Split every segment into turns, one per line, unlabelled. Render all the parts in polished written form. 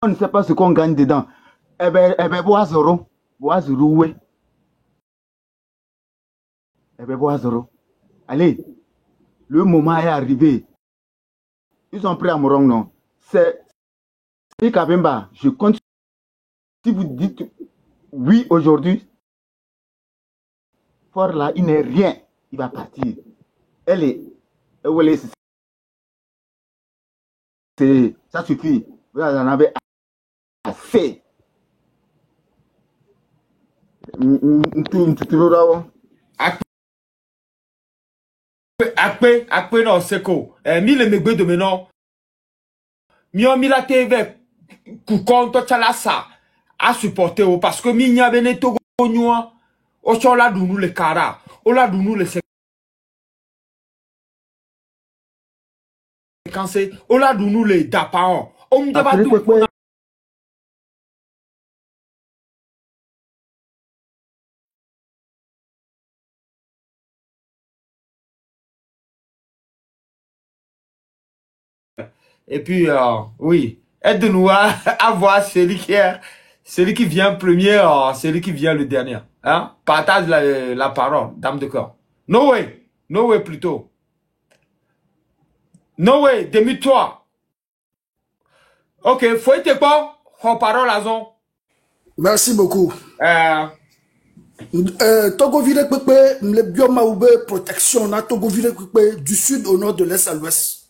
ne sait pas ce qu'on gagne dedans. Eh ben, Boazoro, oui. Eh ben, Boazoro. Allez, le moment est arrivé. Ils sont prêts à Morong, non? C'est Kabemba. Je compte. Si vous dites oui aujourd'hui, Fort là, il n'est rien. Il va partir. Elle est. Ça suffit. Vous en avez assez.
Akpe non seko. Mille megbe de menon. Mio mi la teve kukon to chalasa a supporter o parce que mi nya bene togo nyua o chola dunu le kara o la dunu le séquencé o la dunu le dapaon o me deba tout. Et puis, oui, aide-nous à voir celui qui vient premier, celui qui vient le dernier. Hein? Partage la parole, dame de cœur. No way plutôt. No way, demi-toi. Ok, faut être quoi? En parole à zon.
Merci beaucoup. Togo vire pepe, le bioma oube protection, na Togo vire pepe du sud au nord, de l'est à l'ouest.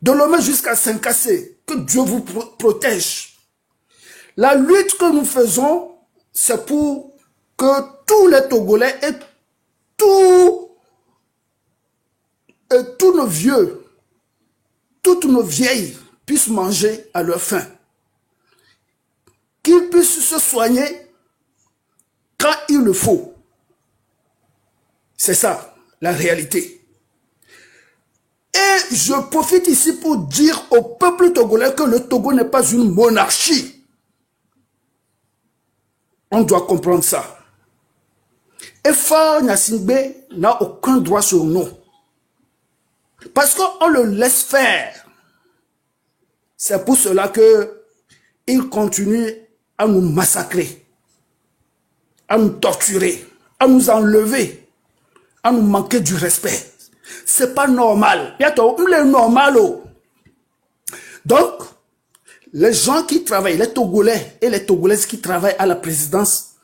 De Lomé jusqu'à Saint-Cassé, que Dieu vous protège. La lutte que nous faisons, c'est pour que tous les Togolais et tous nos vieux, toutes nos vieilles puissent manger à leur faim. Qu'ils puissent se soigner quand il le faut. C'est ça, la réalité. Et je profite ici pour dire au peuple togolais que le Togo n'est pas une monarchie. On doit comprendre ça. Et Faure Gnassingbé n'a aucun droit sur nous. Parce qu'on le laisse faire. C'est pour cela qu'il continue à nous massacrer, à nous torturer, à nous enlever, à nous manquer du respect. C'est pas normal. Donc, les gens qui travaillent, les Togolais et les Togolaises qui travaillent à la présidence,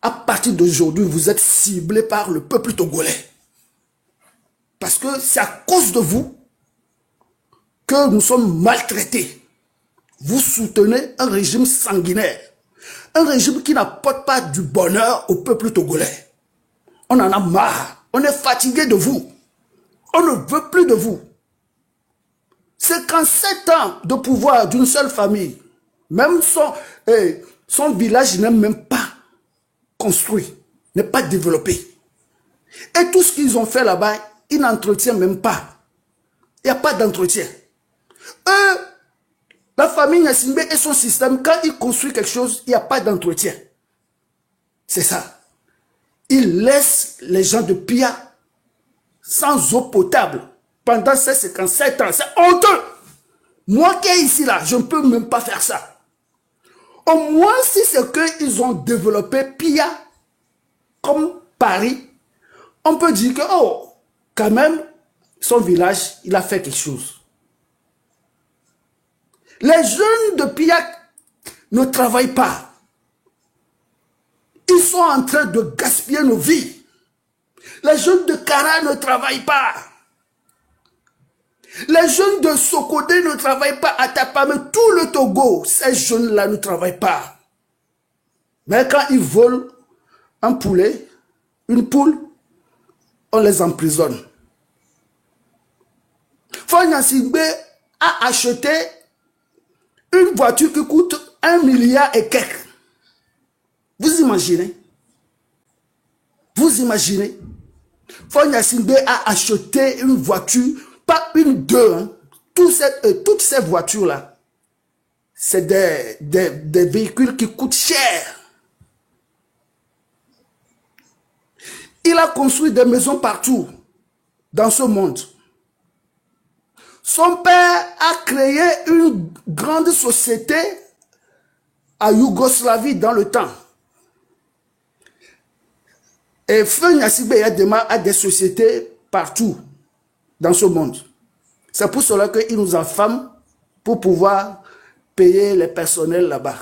à partir d'aujourd'hui, vous êtes ciblés par le peuple togolais. Parce que c'est à cause de vous que nous sommes maltraités. Vous soutenez un régime sanguinaire. Un régime qui n'apporte pas du bonheur au peuple togolais. On en a marre. On est fatigué de vous. On ne veut plus de vous. C'est qu'en 7 ans de pouvoir d'une seule famille, même son village n'est même pas construit, n'est pas développé. Et tout ce qu'ils ont fait là-bas, ils n'entretiennent même pas. Il n'y a pas d'entretien. Eux, la famille Gnassingbé et son système, quand ils construisent quelque chose, il n'y a pas d'entretien. C'est ça. Ils laissent les gens de Pia sans eau potable pendant ces 57 ans. C'est honteux. Moi qui est ici là, je ne peux même pas faire ça. Au moins si c'est qu'ils ont développé Pia comme Paris, on peut dire que, oh, quand même, son village, il a fait quelque chose. Les jeunes de Pia ne travaillent pas. Ils sont en train de gaspiller nos vies. Les jeunes de Kara ne travaillent pas. Les jeunes de Sokodé ne travaillent pas à Tapame. Tout le Togo, ces jeunes-là ne travaillent pas. Mais quand ils volent un poulet, une poule, on les emprisonne. Faure Gnassingbé a acheté une voiture qui coûte 1 milliard et quelques. Vous imaginez? Vous imaginez? Faure Gnassingbé a acheté une voiture, pas une, deux. Hein. Toutes ces voitures-là, c'est des véhicules qui coûtent cher. Il a construit des maisons partout dans ce monde. Son père a créé une grande société à Yougoslavie dans le temps. Et Feu Gnassingbé a des sociétés partout dans ce monde. C'est pour cela qu'il nous affame pour pouvoir payer les personnels là-bas.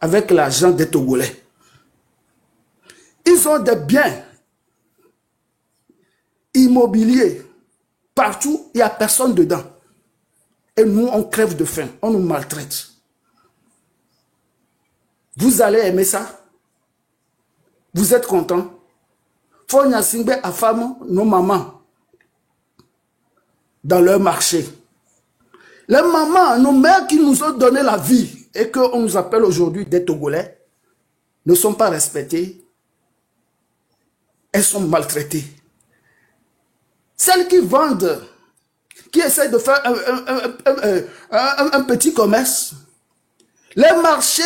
Avec l'argent des Togolais. Ils ont des biens immobiliers partout, il n'y a personne dedans. Et nous, on crève de faim, on nous maltraite. Vous allez aimer ça? Vous êtes content? Feu Gnassingbé affame nos mamans dans leur marché. Les mamans, nos mères qui nous ont donné la vie et qu'on nous appelle aujourd'hui des Togolais, ne sont pas respectées. Elles sont maltraitées. Celles qui vendent, qui essaient de faire un petit commerce, les marchés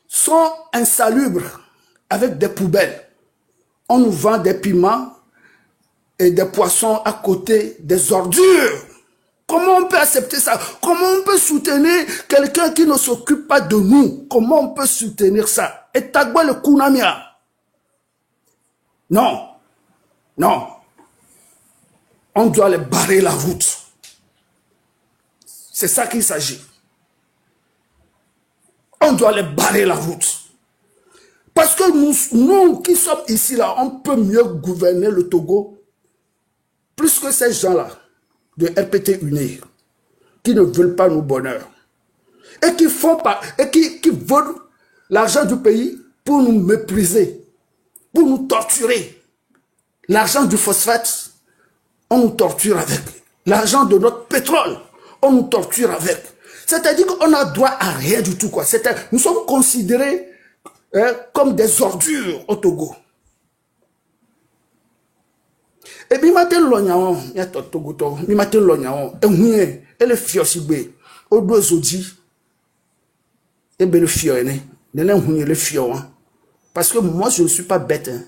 sont insalubres avec des poubelles. On nous vend des piments et des poissons à côté des ordures. Comment on peut accepter ça? Comment on peut soutenir quelqu'un qui ne s'occupe pas de nous? Comment on peut soutenir ça? Et Tagba le Kunamia? Non. Non. On doit les barrer la route. C'est ça qu'il s'agit. On doit les barrer la route. Parce que nous qui sommes ici, là, on peut mieux gouverner le Togo plus que ces gens-là de RPT Unir qui ne veulent pas nos bonheurs et qui font pas et qui volent l'argent du pays pour nous mépriser, pour nous torturer. L'argent du phosphate, on nous torture avec. L'argent de notre pétrole, on nous torture avec. C'est-à-dire qu'on n'a droit à rien du tout, quoi. Nous sommes considérés comme des ordures au Togo. Et puis, matin l'oignon, il y a Togo, il matin l'oignon, et le fiosibé, au dos zodi, et bien le fioné, le fion. Parce que moi, je ne suis pas bête. Hein.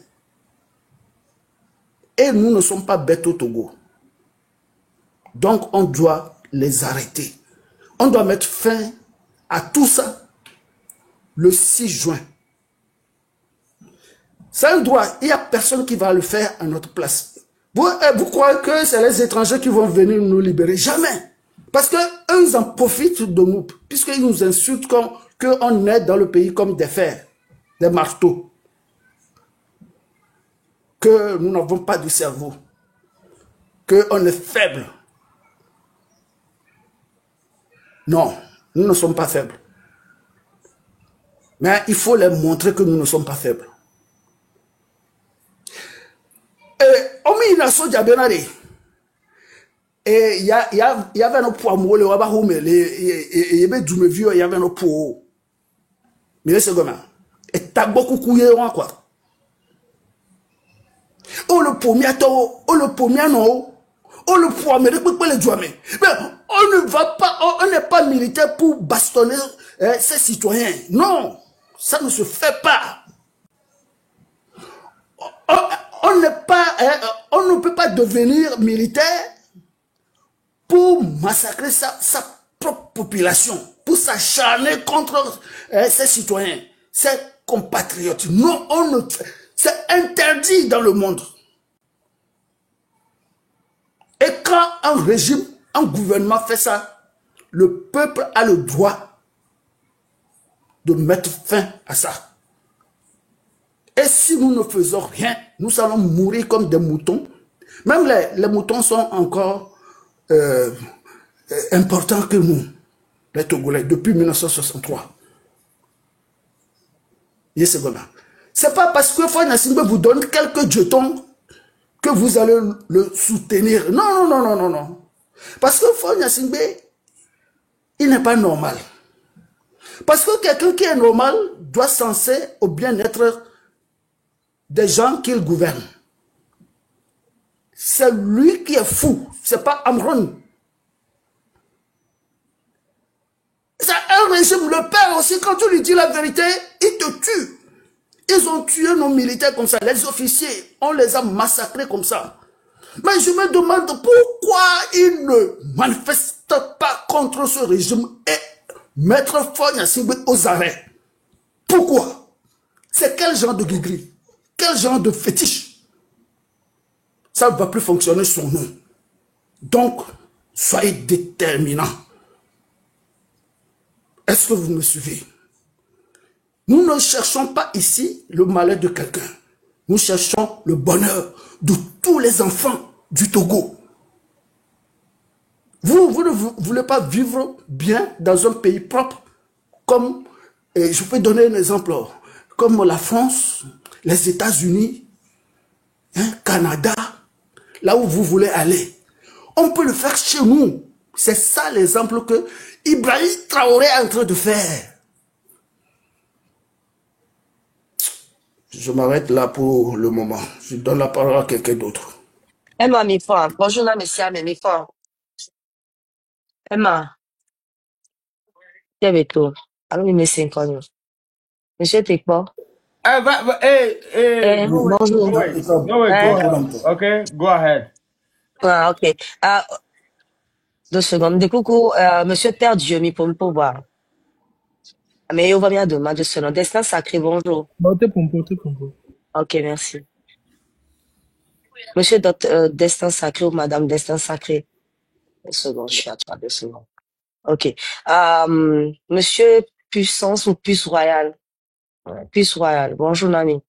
Et nous ne sommes pas bêtes au Togo. Donc, on doit les arrêter. On doit mettre fin à tout ça le 6 juin. C'est un droit. Il n'y a personne qui va le faire à notre place. Vous croyez que c'est les étrangers qui vont venir nous libérer? Jamais. Parce qu'eux, ils en profitent de nous. Puisqu'ils nous insultent qu'on est dans le pays comme des fers, des marteaux. Que nous n'avons pas de cerveau. Qu'on est faible. Non, nous ne sommes pas faibles. Mais il faut leur montrer que nous ne sommes pas faibles. Et il y avait nos poids mots, il y avait du vieux, il y avait nos poids. Mais c'est comment? Et t'as beaucoup couillé, quoi. Oh le pommier, oh le pommier, non. Oh le poids, mais on ne va pas, on n'est pas militaire pour bastonner ces citoyens. Non, ça ne se fait pas. On ne peut pas devenir militaire pour massacrer sa propre population, pour s'acharner contre ses citoyens, ses compatriotes. Non, c'est interdit dans le monde. Et quand un régime, un gouvernement fait ça, le peuple a le droit de mettre fin à ça. Et si nous ne faisons rien, nous allons mourir comme des moutons. Même les moutons sont encore importants que nous, les Togolais, depuis 1963. C'est pas parce que Feu Gnassingbé vous donne quelques jetons que vous allez le soutenir. Non, non, non, non, non. Parce que Feu Gnassingbé, il n'est pas normal. Parce que quelqu'un qui est normal doit censer au bien-être des gens qu'il gouverne. C'est lui qui est fou, c'est pas Amron. C'est un régime, le père aussi, quand tu lui dis la vérité, il te tue. Ils ont tué nos militaires comme ça, les officiers, on les a massacrés comme ça. Mais je me demande pourquoi ils ne manifestent pas contre ce régime et Mettre Faure Gnassingbé aux arrêts. Pourquoi? C'est quel genre de gris-gris? Quel genre de fétiche? Ça ne va plus fonctionner sur nous. Donc, soyez déterminants. Est-ce que vous me suivez? Nous ne cherchons pas ici le malheur de quelqu'un. Nous cherchons le bonheur de tous les enfants du Togo. Vous ne voulez pas vivre bien dans un pays propre, comme, je peux donner un exemple, comme la France, les États-Unis, Canada, là où vous voulez aller. On peut le faire chez nous. C'est ça l'exemple que Ibrahim Traoré est en train de faire. Je m'arrête là pour le moment. Je donne la parole à quelqu'un d'autre.
Emma, mi fort. Bonjour, là, monsieur, mais mi fort. Emma, t'es tout. Alors, il me 5 ans. Monsieur, t'es quoi? Bonjour.
No way, go. Okay, go ahead.
Ah, ok. 2 secondes. De coucou, monsieur Père Dieu, mi pour me pouvoir. Mais on va bien demain, 2 secondes. Destin sacré, bonjour.
T'es pompo.
Ok, merci. Monsieur Destin sacré ou madame Destin sacré. 2 secondes, je suis à toi, 2 secondes. Ok. Monsieur Puissance ou Puce Royale? Puce Royale. Bonjour, Nami.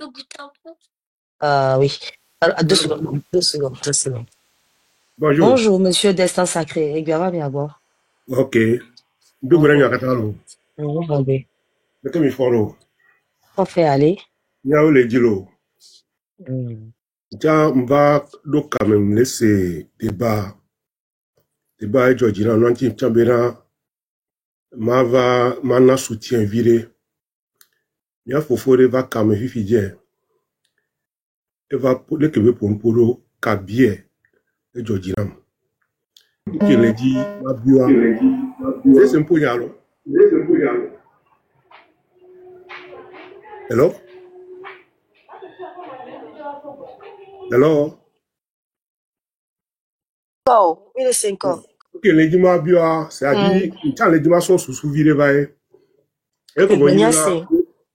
Oui. Alors, 2 secondes. 2 secondes. 2 secondes.
Bonjour.
Bonjour, monsieur Destin Sacré. Et bien, bien voir.
Ok. D'où vous venez à Catalo?
Regardez.
De quel miforo?
On fait aller.
Niao le dilo. Tiens, on va donc quand même laisser débat et Georgina, non, tiens, mana soutien viré. Nia fofore va quand même vivre. Et va pour le Québec pour polo cabier et Georgina. Qui le dit, ma bua. C'est un peu yalo. Hello? Hello?
Oh, il est 5 ans.
Ok, les dimanches bio, c'est-à-dire, quand les dimanches sont sous viré, et comme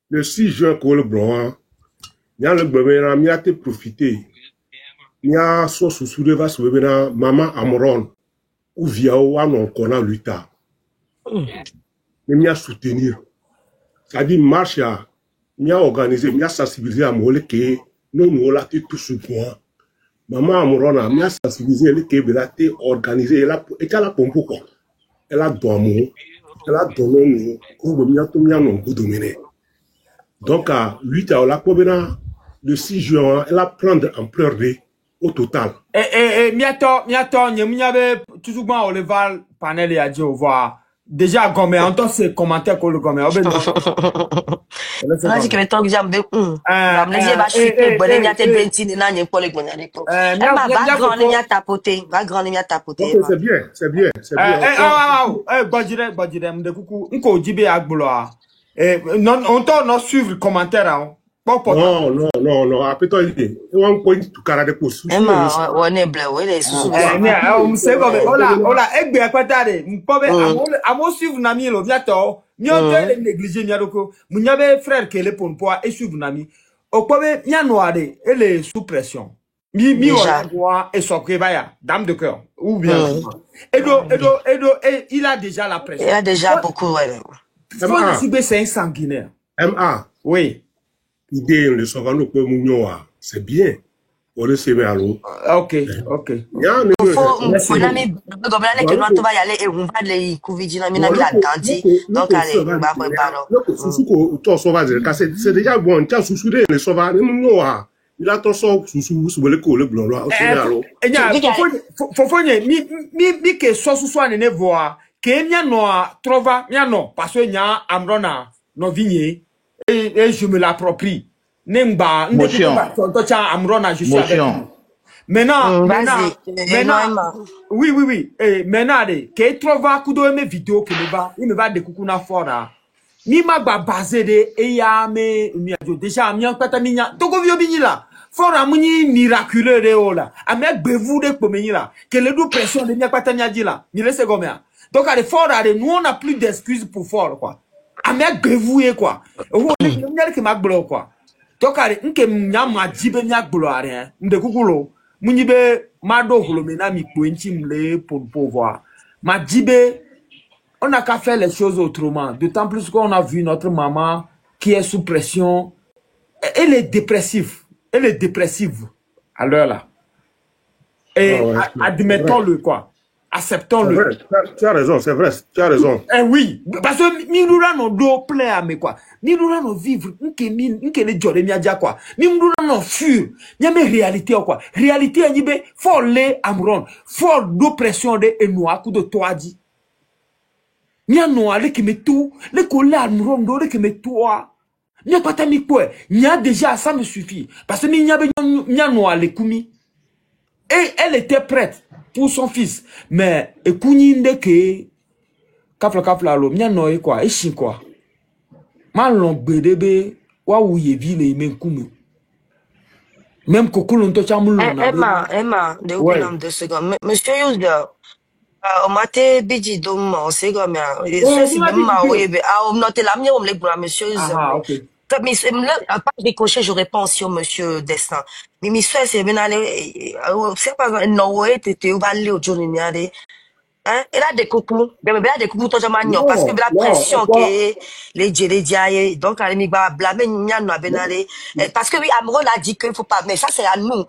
le 6 juin, qu'on le blanc, il y a le bébé, il y a été profité. Il y a sous viré, va bébé, maman Amoron, ou via ou non, qu'on a lutta. Mais il y a soutenir. C'est-à-dire, marche, il y a organisé, il y a sensibilisé à moi, que nous, on l'a tout sous point. Maman Amorona, elle a sensibilisé, elle a été organisée, elle a pompé quoi. Elle a donné, donc, à 8 heures, le 6 juin, elle a prendre ampleur au total.
Miato, nyamiabe, toujours bon, on le va panel et à Dieu, voir. Déjà, comme on entend ces commentaires qu'on le commet.
Vas-y, que maintenant, j'ai un peu. Les va chuter, bon, il y a tes bêtises, il y a pas les bonnes années. Va grand, il y a tapoté. Va grand, il y a tapoté.
C'est bien, c'est bien, c'est bien.
Badjire, de coucou, on dit bien à Gouloa. Non, on t'en suivre le commentaire,
Non, après toi, on a point tout carré de pouce.
On est bleu, il est sous.
On sait comme, hola, egbe à quoi t'arrêtes, m'pobe, amo suivre nami lo viato, mion te négligé niadoko, m'yabe frère qui est pour poids et suivre nami, au pobe, mia noiré, elle est sous pression. Mi on et socré vaya, dame de cœur, ou bien. Edo, il a déjà la pression.
Il a déjà beaucoup, ouais.
Faut suivre, c'est un sanguinaire.
MA.
Oui.
L'idée, le savano peut mounioa, c'est bien. On le sait, mais allô.
Ok.
Faut n'amener, comme l'année que nous va y aller et on va les couvrir, mais n'amener la dentille. Donc, allez, on va préparer.
C'est déjà bon, tiens, sous le sauvage, mounioa. Il a ton sort sous le col, le blanc, là.
Faut mi que soit ne voir, que mia noa trova, mia non, parce que nya amrona, no vigné. Et je me l'approprie. Nemba, Amrona, je suis avec vous. Maintenant, oui. Maintenant, que trouve kudo mes vidéos que il me va de kukuna fora. Ni ma basé de eya me déjà mi en pata minya. Toko vio binila. Fora muni miraculeux de ola. Amek bevu de pomeni la. Que le do pression de mi pata nya dila. Mi laisse gomea. Donc, à l'effort, nous, on n'a plus d'excuses pour fort, quoi. À me grevouiller, quoi. Quoi. Donc, nke mnyama jibe nyagbulo are, ndekukulo, munyibe mado hulomena mi pointi mle pour pouvoir. Ma jibe, on n'a qu'à faire les choses autrement. D'autant plus qu'on a vu notre maman qui est sous pression. Elle est dépressive. Elle est dépressive à l'heure là. Et admettons-le, quoi. Acceptons-le.
Tu as raison, c'est vrai, tu as raison.
Eh oui, parce que nous avons deux plein à me quoi. Nous avons vivre, nous ne jolé miadia quoi. Nous avons fuir, nous avons réalité quoi. Réalité est nibe, faut les amron, faut d'oppression de enoa coup de toi dit. Nous avons allé qui me tout, les collègues amron d'ore qui me toi. Nous n'avons pas tami quoi. Nous avons déjà ça me suffit. Parce que nous avons allé koumi. Et elle était prête pour son fils. Mais, écoutez, que, kafla lo, mia noye quoi, eshi quoi. Malon bedebe, wa ouye vile men kumu. Même kokulon to chamulon.
Emma, de où l'homme de secondes. Monsieur Yuzda, on m'a été bidji d'homme, on sait comme ça. C'est même ma ouye, on note la mienne, on me l'a monsieur Yuzda.
Ah, ok.
Mais à part décocher, je réponds aussi au monsieur Destin. Mais monsieur, c'est bien allé, c'est pas, non, ouais, t'étais, on va aller au Johnny Niade. Hein? Et là, des coucous. Mais là, des coucous, toi, j'en parce que la pression que les djélédiaïe, donc, elle m'a blâmé, parce que oui, Amron a dit qu'il faut pas, mais ça, c'est à nous.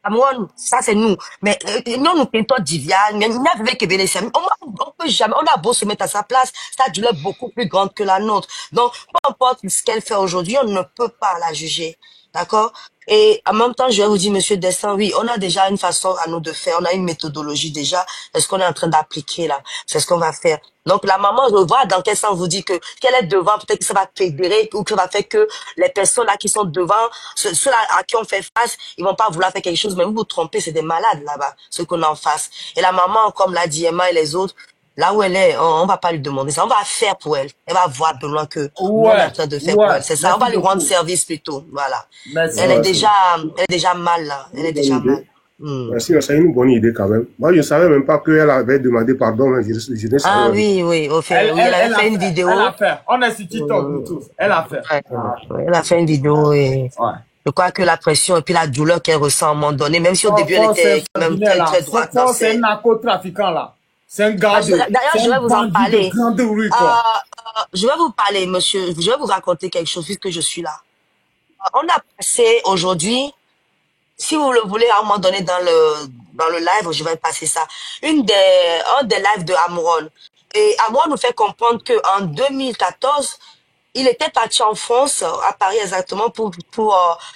Amron, ça, c'est nous. Mais, non, nous, pintons d'Ivia, mais il n'y a pas que bénéficier. On peut jamais, on a beau se mettre à sa place, sa douleur est beaucoup plus grande que la nôtre. Donc, peu importe ce qu'elle fait aujourd'hui, on ne peut pas la juger. D'accord? Et en même temps, je vais vous dire, monsieur Destin, oui, on a déjà une façon à nous de faire, on a une méthodologie déjà, c'est ce qu'on est en train d'appliquer là, c'est ce qu'on va faire. Donc la maman, je vois dans quel sens vous dit que qu'elle est devant, peut-être que ça va fédérer ou que ça va faire que les personnes là qui sont devant, ceux-là à qui on fait face, ils vont pas vouloir faire quelque chose, mais vous vous trompez, c'est des malades là-bas, ceux qu'on a en face. Et la maman, comme l'a dit Emma et les autres, là où elle est, on va pas lui demander ça, on va faire pour elle. Elle va voir de loin que nous, on est en train de faire pour elle. C'est ça, on va lui rendre service plutôt. Voilà.
Merci.
Elle est déjà mal là. Elle est déjà mal.
Merci, c'est une bonne idée quand même. Moi, je ne savais même pas qu'elle avait demandé pardon. Mais je ne savais
ah oui, oui. Au fait, elle avait fait une vidéo.
Elle a fait. On est sur TikTok, nous tous. Elle a fait.
Elle a fait une vidéo et je crois que la pression et puis la douleur qu'elle ressent à un moment donné, même si au début elle était quand même très, très droite.
C'est un narcotrafiquant là. C'est un gars de...
D'ailleurs, je vais vous en parler. Je vais vous parler, monsieur. Je vais vous raconter quelque chose puisque je suis là. On a passé aujourd'hui, si vous le voulez, à un moment donné dans le live, je vais passer ça. Un des lives de Amron. Et Amron nous fait comprendre que en 2014, il était parti en France, à Paris exactement, pour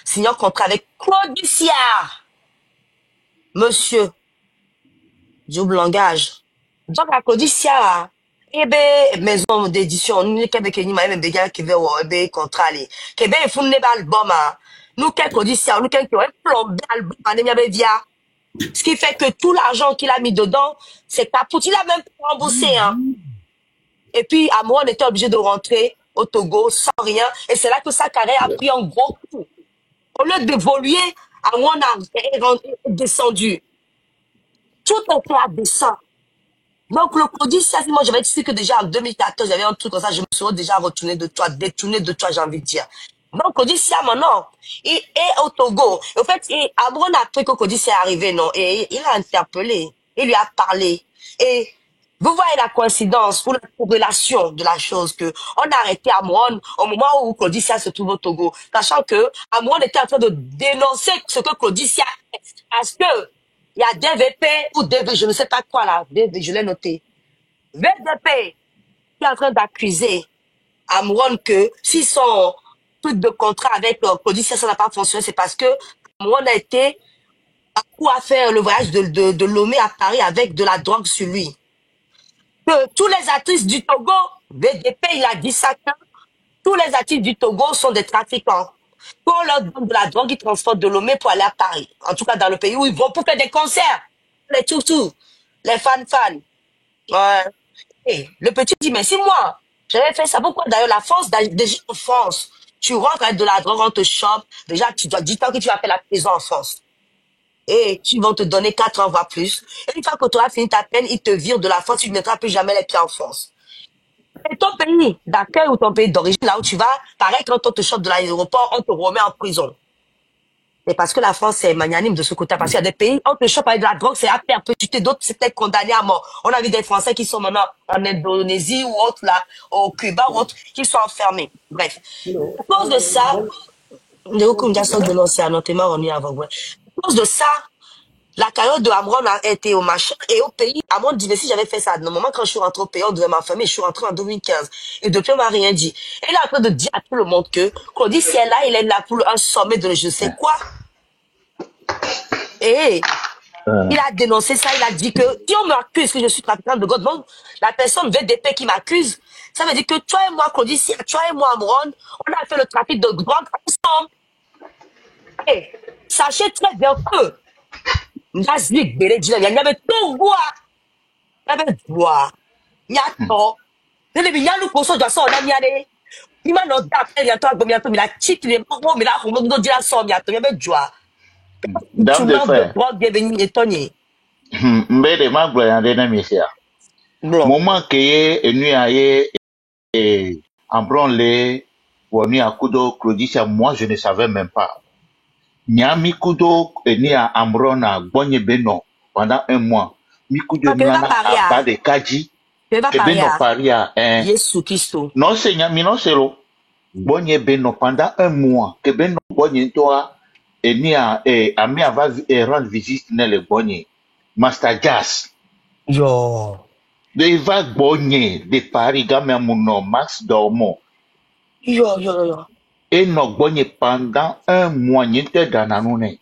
signer un contrat avec Claude Bussière. Monsieur, j'oublie le langage. Donc, à Claude Bussière, eh ben, maison d'édition, nous, Québec, nous, même, des gars qui veulent, eh contrat, Québec, il faut un album, nous, Claude Bussière, nous, qui ont plombé l'album, via. Ce qui fait que tout l'argent qu'il a mis dedans, c'est capote. Il a même pas remboursé, hein. Et puis, Amron était obligé de rentrer au Togo sans rien. Et c'est là que sa carrière a pris un gros coup. Au lieu d'évoluer, Amron a descendu. Tout était à descendre. Donc, le produit, ça, moi, je vais te dire que déjà en 2014, j'avais un truc comme ça, je me suis déjà retourné de toi, détourné de toi, j'ai envie de dire. Donc, Codicia, maintenant, il est au Togo. En fait, Amron a appris que Codicia est arrivé, non? Et il a interpellé. Il lui a parlé. Et vous voyez la coïncidence ou la corrélation de la chose que on a arrêté Amron au moment où Codicia se trouve au Togo. Sachant que Amron était en train de dénoncer ce que Codicia est. Parce que il y a DVP ou DV, je ne sais pas quoi là. DV, je l'ai noté. VDP qui est en train d'accuser Amron que si son truc de contrat avec Codicia, ça n'a pas fonctionné, c'est parce que Amron a été à faire le voyage de Lomé à Paris avec de la drogue sur lui. Que tous les artistes du Togo, VDP, il a dit ça, que tous les artistes du Togo sont des trafiquants. Quand on leur donne de la drogue, ils transportent de Lomé pour aller à Paris. En tout cas, dans le pays où ils vont pour faire des concerts. Les toutous, les fans. Ouais. Et le petit dit, mais si moi, j'avais fait ça, pourquoi d'ailleurs la France, déjà en France, tu rentres avec de la drogue, on te chope, déjà tu dois dire que tu vas faire la prison en France. Et tu vas te donner 4 ans, voire plus. Et une fois que tu auras fini ta peine, ils te virent de la France, tu ne mettras plus jamais les pieds en France. Et ton pays d'accueil ou ton pays d'origine, là où tu vas, pareil, quand on te chope de l'aéroport, on te remet en prison. Et parce que la France est magnanime de ce côté, parce qu'il y a des pays, on te chope avec de la drogue, c'est à perpétuité, d'autres c'était condamné à mort. On a vu des Français qui sont maintenant en Indonésie ou autre là, au Cuba ou autre, qui sont enfermés. Bref. À cause de ça, à cause de ça, la carrière de Amron a été au machin et au pays. Amron disait si j'avais fait ça à un moment quand je suis rentré au pays, on devait m'enfermer. Je suis rentré en 2015. Et depuis, on m'a rien dit. Et il est en train de dire à tout le monde que Claudie, si elle là, il est là pour un sommet de je sais quoi. Et il a dénoncé ça. Il a dit que si on m'accuse que je suis trafiquant de God, donc la personne VDP qui m'accuse, ça veut dire que toi et moi, Claudie, si toi et moi, Amron, on a fait le trafic de drogue ensemble. Et sachez très bien que Naslik Beredjina, il y avait tout bois. Il y avait bois. Il y a tout. Il y a le poisson de son d'Amiade. Il m'a noté après, il y a tout, il y a tout, il a cheat, il est mort, il a tout, il a son, il y a tout, il y avait joie.
Dame de
Tout le
fer.
drogue, bienvenue, étonné.
Mbede ma gloya ndena misia.
Blanc.
Moment que ye enu aye et en branle woni akudo Claudicia, moi je ne savais même pas. Nyami kudo eni a Ambrona Bonye Beno pendant un mois. Mikudo
Que va
nana
Paris
a
à?
bas de Kaji.
Que va
Que
Paris
Beno
à?
paria
Yesu Christo.
non c'est Nyami non c'est lo. Bonye Beno pendant un mois. Que Beno Bonye toi eni a ami va rendre visite dans le Bonye. Master Jazz.
Yo.
De va Bonye de Paris gamme mon Max Dormo.
Yo.
Et no Bonye pendant un mois n'était dans la noune.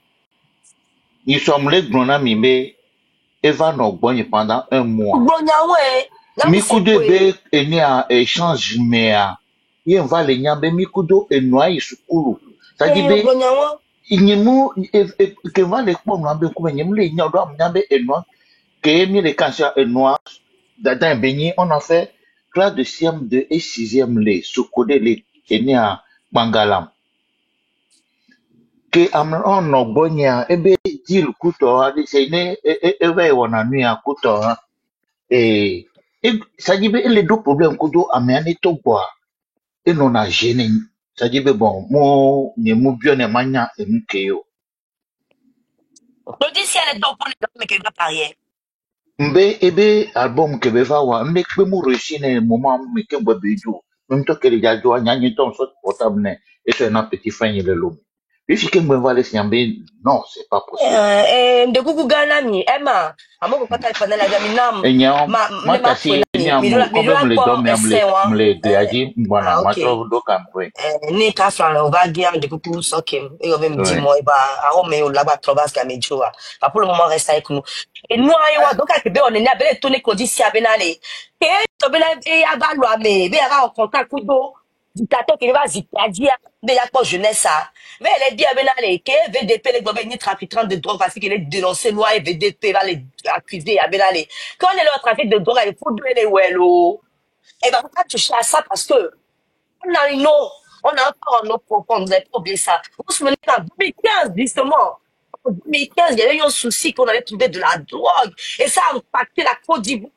Nous sommes les grenats mimé. Eva no Bonye pendant un mois.
Bon, ouais.
Mikudo be eni a échange mea. Yen va le nyambe mikudo enwa isukuru. Ça dit be inyemu que va le pom nyambe kuma nyemu le nyado am nyambe enwa que mi le kansia enwa dans Béni on a fait classe de 6e 2 et 6e le sokode le eni a Bangalam. Que am on no Bonya ebe deal kuto a de se ne eve wona nui a kuto ha. Et ça dit, les deux problèmes que nous avons, tout bois, et non a gêné. Ça dit, bon, moi, ne bien ne mania et nous keyo.
Le si elle est donc pour les hommes, mais que va Paris.
Ebe, album que beva wa, que mu réussi ne moment, mais que bois bédou. Même toi que les gars doivent n'y ton soit portable ne, et c'est un petit fin de l'homme. Et si que me va laisser non, c'est pas possible.
De Google Ghana mi, Emma, à mon côté, il fallait la gaminam.
Et moi, kasi, ni a mon, quand même le dom, me gléagi, voilà, ma trouve do cambre.
Ni ka flan on va dire de coucou sokem et on va me dire moi bah à mais on là-bas trouver ce qu'a mis joa pas pour le moment reste avec nous et nous ayo donc à Québec on est abelé tourner codi si abenale et to bela e aba lo ame be ara en contact kudo dictateur qui va zitadia de ya pas jeunesse ça mais elle est bien abenale que VDP les gobernants ni trafiquant de drogue parce qu'il est dénoncé loi et VDP va les accuser abenale quand on est le trafic de drogue il faut donner les wello et ben pas toucher à ça parce que on a encore nos propos, vous n'avez pas oublié ça. Vous vous souvenez, en 2015, justement, en 2015, il y avait eu un souci qu'on allait trouver de la drogue. Et ça a impacté la Côte d'Ivoire.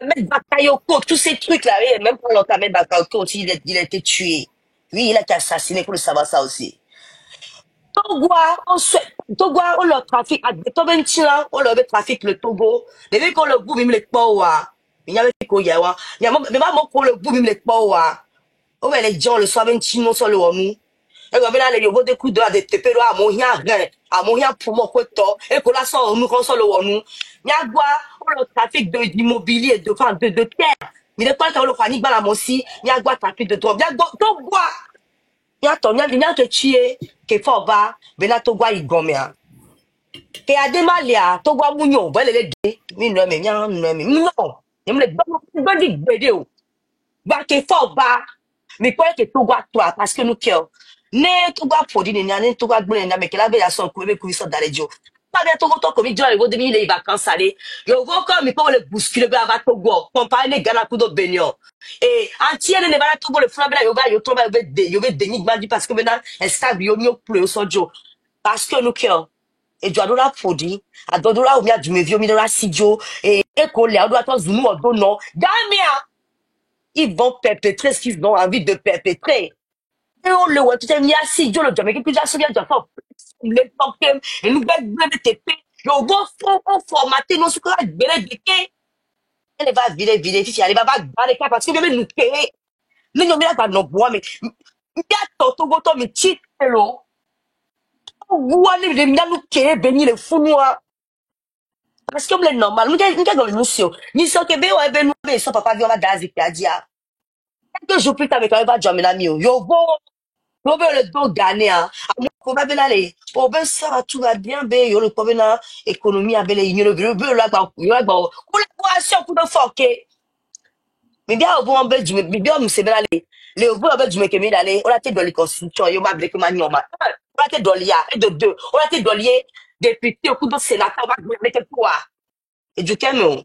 Ahmed Bakayoko, tous ces trucs-là, et même quand l'autre Ahmed Bakayoko aussi, il a été tué. Oui, il a été assassiné, il faut le savoir ça aussi. Togo, on le trafic, à Tobentina, on le trafic le Togo. Mais vu qu'on le boum, il me les powa. Il y avait quoi, il y a, mais pas mon pour le boum, il me les powa. Oh, mais les gens le soir, même si nous sommes le nous. Et quand on a les yobos de coups de la DTP, à mon rien, à mon rien pour mon côté, et qu'on la sort, nous, qu'on sort le nous. Yagua, on le trafic d'immobilier, de terre. Mais de quoi le panique, la mossi, yagua, trafic de drogue. Yagua, donc, bois. Yato, y'a te tuer, que fort bas, bena to gwa igomea. Que a demalia, to gwa mounyon, bon, les deux, mi non, mais non, non. Y'a me le dit, bédéo. Bah, que fort bas. Mais quoi que tout gwa toi, parce que nous kill. Ne tout gwa produit, ne tout gwa boule, mais que la belle a son couille, couille ça dans les jours. Pas bien tout gwa comme il dit, il va devenir les vacances aller. Yo go comme il peut le bousculer, ben avant tout gwa. Comparé les gars pour d'autres baignons. Et entier ne va tout le flambe là, yo tombe, yo va dénigma dit parce que maintenant, elle stable, yo mieux plus au sojo. Parce que nous kill. et tu as de la produit, à de la ou bien du mévio, mi de la sidio, et qu'on les a de la zounou en donnant, gamia, ils vont perpétrer ce qu'ils ont envie de perpétrer. Et on le voit, tu t'es mis à sidio, le job, mais que tu as souvenir de faire, les tokems, et nous bêtes de TP, et on va formater nos sucres à belé de quai. Elle va vider, si elle va dans les cas, parce que même nous payer, nous n'avons pas nos bois, mais, il y a toto, mais cheat, hello. Wani le mia nous ke beni le funua parce que le normal nous que nous sio ni so ke be wa be nous be so papa vi on va dazi pe adia quelques jours plus tard avec va jamais la mi yo bo yo be le do gagner hein ko ba be la le o be ça tout va bien be yo le ko be na économie avec les le be la gba yo gba collaboration pour de foké mais bien au bon be du mais bien nous c'est bien aller les au bon be du me ke mi d'aller on a été dans les constitutions yo ma ble que ma normal on a été dans l'IA et de deux on a été dans lié député au coup de sénateur on va gagner quelque quoi et du Cameroun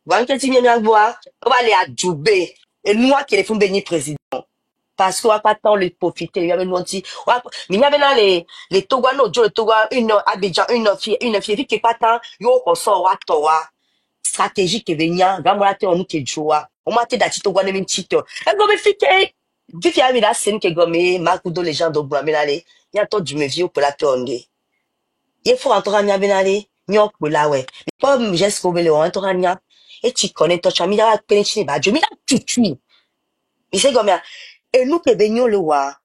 voilà que tu viens de voir on va aller à Djoubé et nous qui les font bénir président parce qu'on va pas tant les profiter il y avait nous dit mais il y avait là les Togano le Togo une Abidjan une fille qui est pas tant yo on sort à toi stratégie qui vient gamla te onu ke joa o ma te da chito gwa nemi chito e go me fike vifi ami la scène ke go me makudo les gens do bra me lale ya to du me vie pour la te onde il faut entrer nya benale nyo pour la ouais comme geste ko bele on entrer nya et tu connais to chami la pele chini ba jo mi la tutu il sait comme et nous ke benyo le wa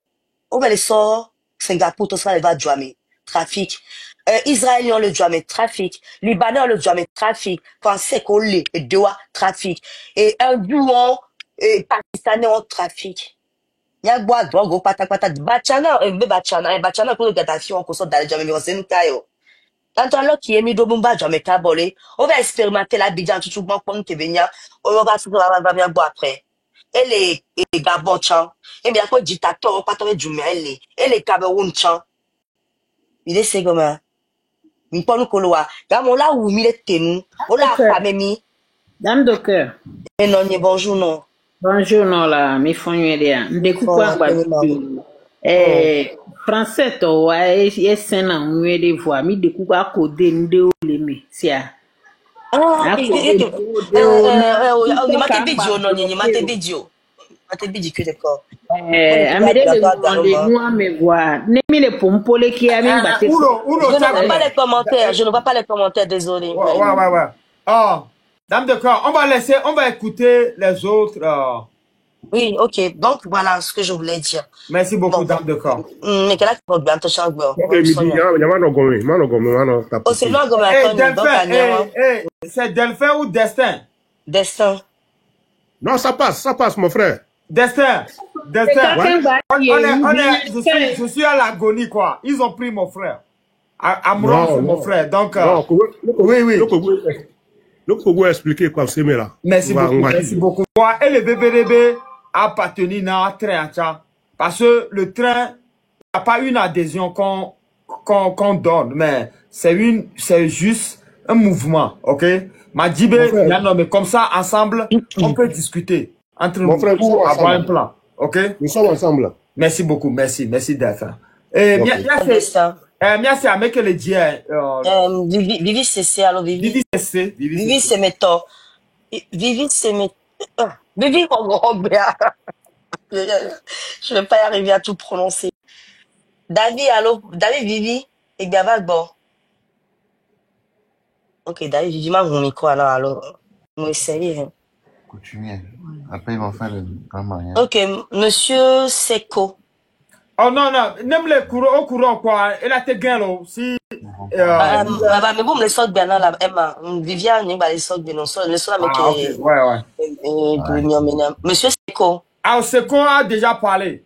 on va les sort Singapour tout ça va jouer trafic Israélien le jouer trafic Libanais le jouer trafic Français collé et doigt trafic et un duo et Pakistanais en trafic il y a bois drogue au pata bachana bachana pour le Gaddafi on console d'aller jamais mais c'est nous taille quand on l'a qui est mis de bomba jamais cabolé on va expérimenter la bidjan tout bon pour nous te venir on va se va bien boire après et les Gabon chan et bien quoi dictateur pas tomber du mêlé et les Cameroun chan il est c'est comme mi pas nous koloa Gabon là où mi est tenu on l'a pas mis
Dame de cœur.
et non ni bonjour non
Bonjour non là mi fonyo dia ndeku kwa français to wa esena nwe de voix mi deku kwa code nde o le mi sia
ni mate video non ni mate video que d'accord
amede le monde nous me voir ne mi le pompole qui a mi batté
je ne vois pas les commentaires désolé
ouais oh dame de cœur on va écouter les autres
oui ok donc voilà ce que je voulais dire
merci beaucoup dame de cœur
mais quel acte bien te change
c'est Delphin ou Destin
non ça passe mon frère
Destin ouais. Je suis à l'agonie quoi ils ont pris mon frère Amron c'est mon frère donc oui
le Congo expliquer quoi c'est là
merci beaucoup moi et le BBDB appartenu à train parce que le train n'a pas une adhésion qu'on donne mais c'est juste un mouvement ok Madjibé mais comme ça ensemble on peut discuter entre nous pour avoir un plan ok
nous sommes ensemble
merci beaucoup merci Delphin et merci à mec le dia
Vivi CC alors Vivi c'est méthode Vivi c'est méthode Vivi je vais pas y arriver à tout prononcer David Vivi et Gavag bon ok David Vivi m'a mon micro alors on va essayer
Continuez. Après, ils vont faire le grand mariage.
ok monsieur Seko
oh non même le courant quoi il a été gain là si
mais bon les sortes bien là Emma Viviane il va les sortes bien non les sortes avec
ouais
monsieur Seko
Seko a déjà parlé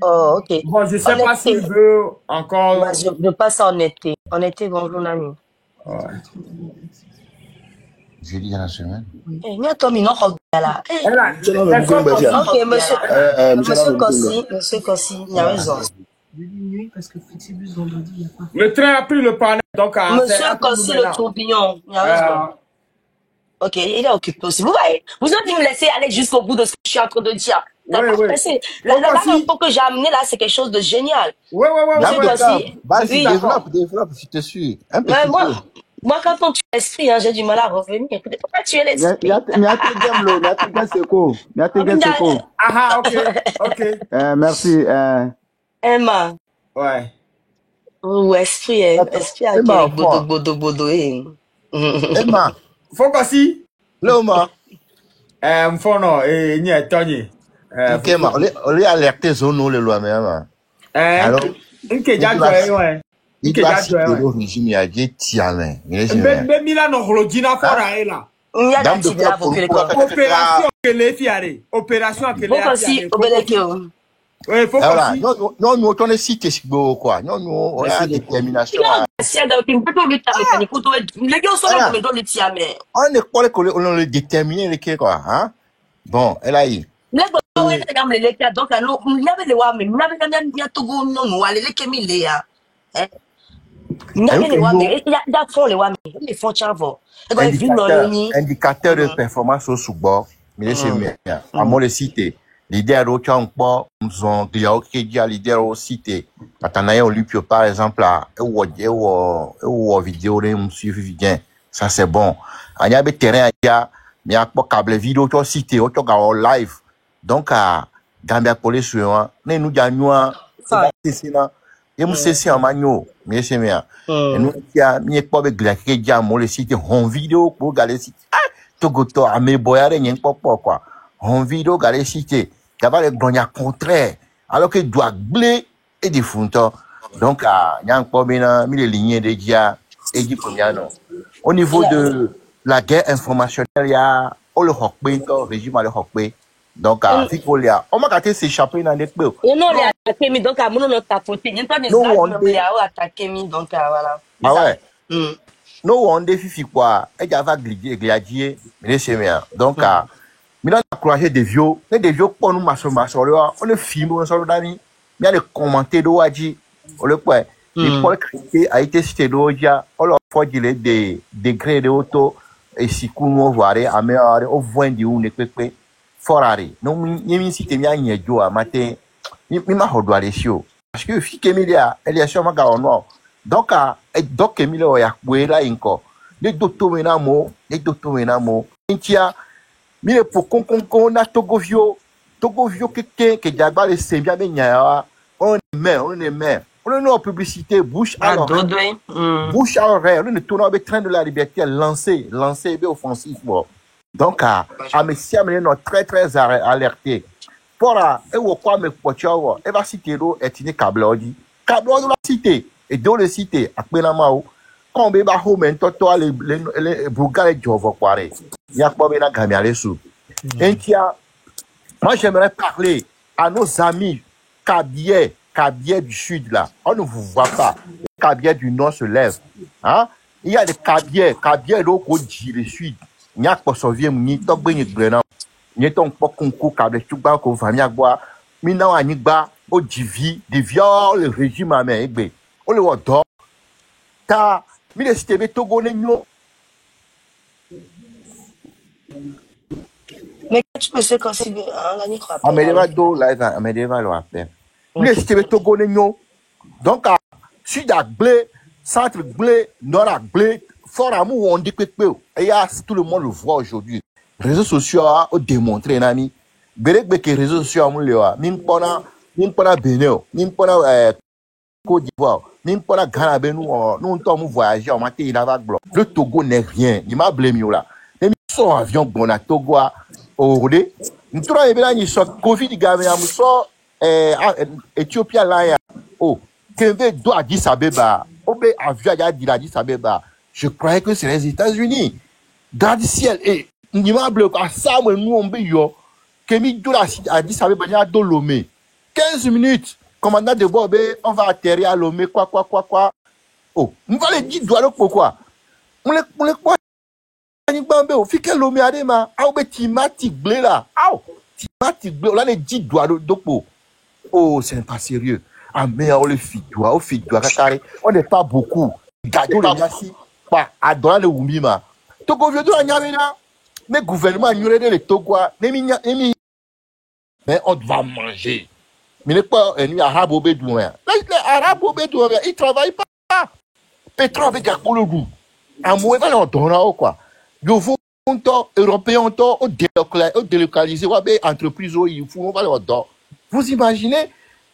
oh ok
bon je sais pas s'il veut encore
je passe en été bonjour Nami
jeudi dans la semaine.
Ok, monsieur Kossi, il a raison.
Le train a pris le panel, donc...
Monsieur Kossi, le tourbillon, il a raison. Ok, il est occupé aussi. Vous voyez, vous avez dû me laisser aller jusqu'au bout de ce que je suis en train de dire. La info que j'ai amenée là, c'est quelque chose de génial.
Ouais.
Vas-y, développe, je te suis. Un petit peu.
Moi, quand on tue l'esprit, hein, j'ai du mal à revenir. Pourquoi tuer l'esprit?
Ah, ok.
Merci.
Emma.
Ouais.
Oh, esprit a bodo.
Emma.
Faut quoi si?
Loma.
Mfono, n'y a Tony.
Ok, on est alerté sur nous, les lois, même.
Alors, il doit
citer le régime, il y a des tiens,
mais Milano Rodina Fora est là. Opération que les fiarés. Opération que les fiarés. Oui, faut pas.
Non, nous, on est cité quoi. Non, on a détermination. On est quoi, on est déterminé, les quoi, hein? Bon, elle a eu. Indicateur de performance au sous-bord, mais c'est bien. À mon cité, leader au Tchankpo, nous avons leader au cité. Attendez, on lui peut par exemple là, ou vidéo de me suivre bien. Ça c'est bon. Il y a des terrains, il y a pas câble vidéo au cité, au live. Donc à Gambia Police sur nous gagnons et nous c'est en magno mais c'est bien et nous il y a pas de glace qui a mon le site en vidéo pour regarder site togoto à mes boyards n'y pas quoi en vidéo regarder site d'avoir le gagner contraire alors que doit blé et des fonds donc il y a pas bien mis les lignes de dia et du premier non au niveau de la guerre informationnelle il y a le régime le hockey. Donc, on m'a gâté s'échapper dans les peu.
Non, les attaqué, mais donc, à mon nom, t'as fauté. Il n'y a pas de attaqué, donc, voilà.
Ah ouais. Non, on défie quoi. Et il y avait gladier, mais c'est bien. Donc, maintenant, on a couragé des vieux. Des vieux, pour nous, on le film, on s'en donne. Il y a les commentaires d'Ouadji. On le quoi. Et Paul Criquet a été cité d'Ouadja. On leur faut dire des degrés de auto. Et si, on voit, on voit du ou ne peut pas. Forari non yemi site mi anya jo amate mi ma hodo alesio parce que fi kemilia eliasio ma ga ono donc donc kemile o ya kwela inko de docteur menamo intia mi le pokon na togovio que jagba le sembia be nya on est maire on est en publicité bouche à l'oreille on est tourné avec train de la liberté lancé be offensif bon. Donc, Messie a très alerté. Pour quoi me pocho, et va citer l'eau et tine Kablodi. Kablodi la cité, et dans le cité, à Penamao, quand on va home, toi, les Bougas et Jovo Quaré. Il y a pas bien à gagner sous. Et tiens, moi j'aimerais parler à nos amis Kabier du sud là. On ne vous voit pas. Kabier du nord se lève. Hein? Il y a des Kabier l'eau au sud. Il y a pas sauvé ni to gbe gbrena ni to npo kunku ka de tugba ko famia gba mi na wa ni gba o divi de viol le régime amé egbe o le wo do ta mi le stebe Togo ne nyo
mais tu peux se considérer la ni croit
pas mais do là mais va lo affaire mi le stebe Togo ne nyo donc sud a blé centre blé nord a blé fort amour on dit que et tout le monde le voit aujourd'hui les réseaux sociaux ont démontré nani berek que les réseaux sociaux ont lewa min pona Bénin min pona Côte d'Ivoire min pona Ghana benu nous on voyager on maté il va bloc le Togo n'est rien il m'a blâmé là mais son avion bon à Togo au rodé nous trois et bien ni so Covid gavé am so Éthiopie là oh Kevin doit Addis Abeba obe avion ya di Addis Abeba. Je croyais que c'est les États-Unis. Dans le ciel, et l'immeuble à ça, nous on veut yo. Kemi Doula a dit ça veut dire de Lomé. 15 minutes, commandant de bord, on va atterrir à Lomé, quoi. Oh, on va les dire, pourquoi? On les quoi? On fait que Lomé a des mains. Ah, on timatique blé là. Ah, timatique blé. On a les 10 doigts de peau. Oh, c'est pas sérieux. Ah, mais on le fit doigt, on n'est pas beaucoup. Gardons les nassi. À dans le Wumbima. Togo vieux de la Nyamena, mais gouvernement ignoré les Togois, mais on doit manger. Mais n'est pas un arabe au bédouin. Les arabes au bédouin, ils ne travaillent pas. Pétrole avec le goût. À moins de l'en donner quoi. Nous faut européens ont délocalisé entreprise il faut on va leur donner. Vous imaginez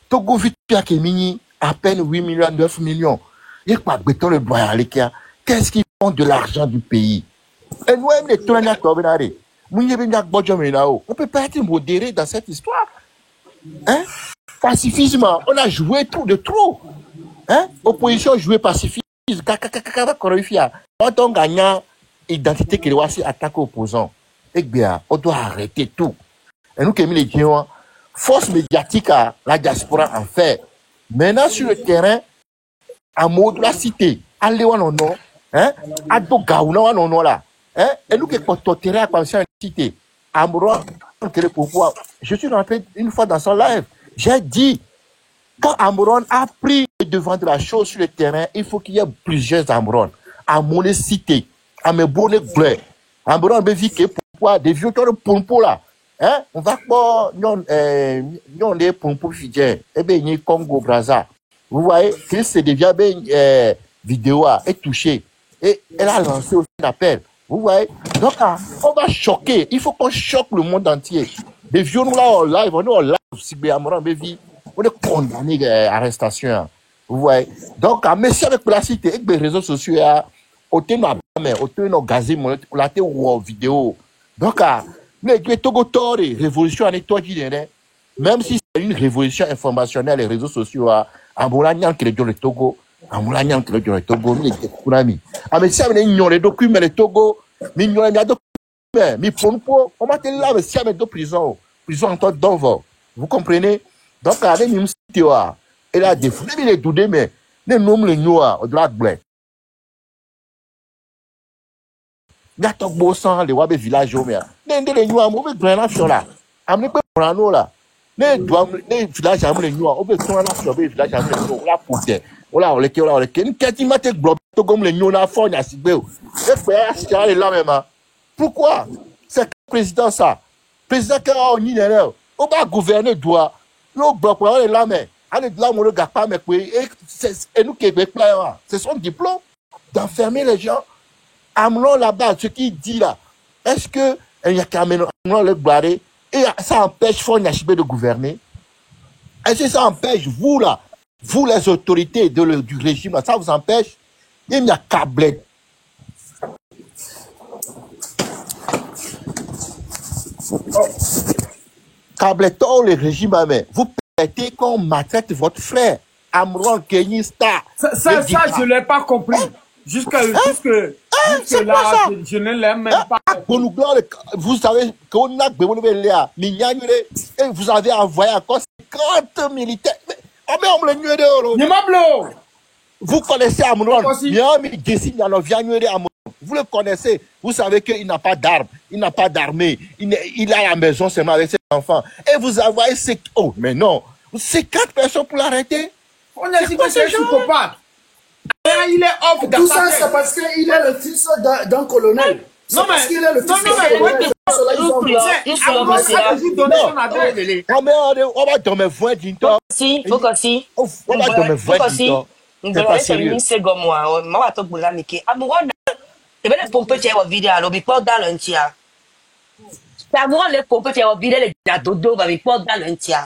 Togo vite Mini à peine 8 millions 9 millions. Il y a pas béton le doigt aller qu'est-ce qu'ils font de l'argent du pays. Et nous même les tourner à on peut pas être modéré dans cette histoire. Hein? Pacifisme, on a joué tout de trop. Hein? Opposition jouer pacifisme. Quand on gagne identité qui doit attaquer opposant, eh bien, on doit arrêter tout. Et nous qui les gens, force médiatique à la diaspora en fait. Maintenant sur le terrain, à mot de la cité, allez ou non, hein? À Dogaouna ou non là, hein? Et nous qui portons terrain à penser à la cité, à Mouron, je suis rentré une fois dans son live, j'ai dit. Quand Amron a pris le devant de la chose sur le terrain, il faut qu'il y ait plusieurs Amron. À mon cité, à mes bonnes bleues. Amron me dit que pourquoi des vieux de pompo là. Hein? On va pas, non, des pompo fidèles. Eh bien, il y a Congo, Brazza. Vous voyez, que c'est devient vidéo est touchée. Et elle a lancé aussi un appel. Vous voyez? Donc, on va choquer. Il faut qu'on choque le monde entier. Des vieux nous là, en live, on est en live, si Amron me dit. On est condamné à l'arrestation. Vous voyez? Donc, à monsieur avec la cité, avec les réseaux sociaux, on a gazé, on a une vidéo. Donc, les Togo révolution en état même si c'est une révolution informationnelle, les réseaux sociaux, à Moulagnan qui est dans le Togo, à Moulagnan qui est dans le Togo, mais si on a les documents, les Togo, mais il y a des documents, mais pour on va te là, mais si on a deux prisons en temps d'envoi. Vous comprenez? Donc, avec une cité, elle a des fous, les doudés, mais les noms, les noirs, de la blague. Il y a tout beau sang, les wabés villages, mais les noirs, on veut gagner sur là. Amenez pas pour un là. Les villages, les noirs, on veut gagner sur les villages, les noirs, on l'a poussé. On l'a, une quête, comme les noirs, on a fait, on a cibé. Et frère, c'est là même. Pourquoi? C'est le président, ça. Président qui a un minéraux. On va gouverner, doit. Nous bloquons les lames. Allez, là, on ne regarde pas, mais et nous qui c'est son diplôme d'enfermer les gens. Amnon là-bas, ce qu'il dit là, est-ce que il y a qu'à Amnon le barrer et ça empêche Fonachibé de gouverner? Est-ce que ça empêche vous là, vous les autorités du régime là, ça vous empêche? Il y a câblé. Cableton, le régime, vous permettez qu'on maltraite votre frère, Amron Kenny Star.
Ça je ne l'ai pas compris. Jusque là, je ne l'aime même pas.
Vous savez qu'on a et vous avez envoyé encore 50 militaires. Vous connaissez Amron. Vous le connaissez. Vous savez qu'il n'a pas d'armes, il n'a pas d'armée. Il a la maison seulement avec ses enfants. Et vous envoyez ces... Oh, mais non. C'est 4 personnes pour l'arrêter.
On a dit que c'est un psychopathe. Il est off
tout ça, c'est parce qu'il est le fils d'un colonel.
Non, mais il est le fils d'un colonel.
On va dormir 20 dinto.
Si, faut que si.
On va dormir 20 dinto.
C'est pas sérieux. C'est comme moi. Moi, je vais te dire que Amouron, c'est bien les pompes qui ont vidé à l'objet dans l'entier. C'est Amouron les pompes qui ont vidé les dodo dans l'entier.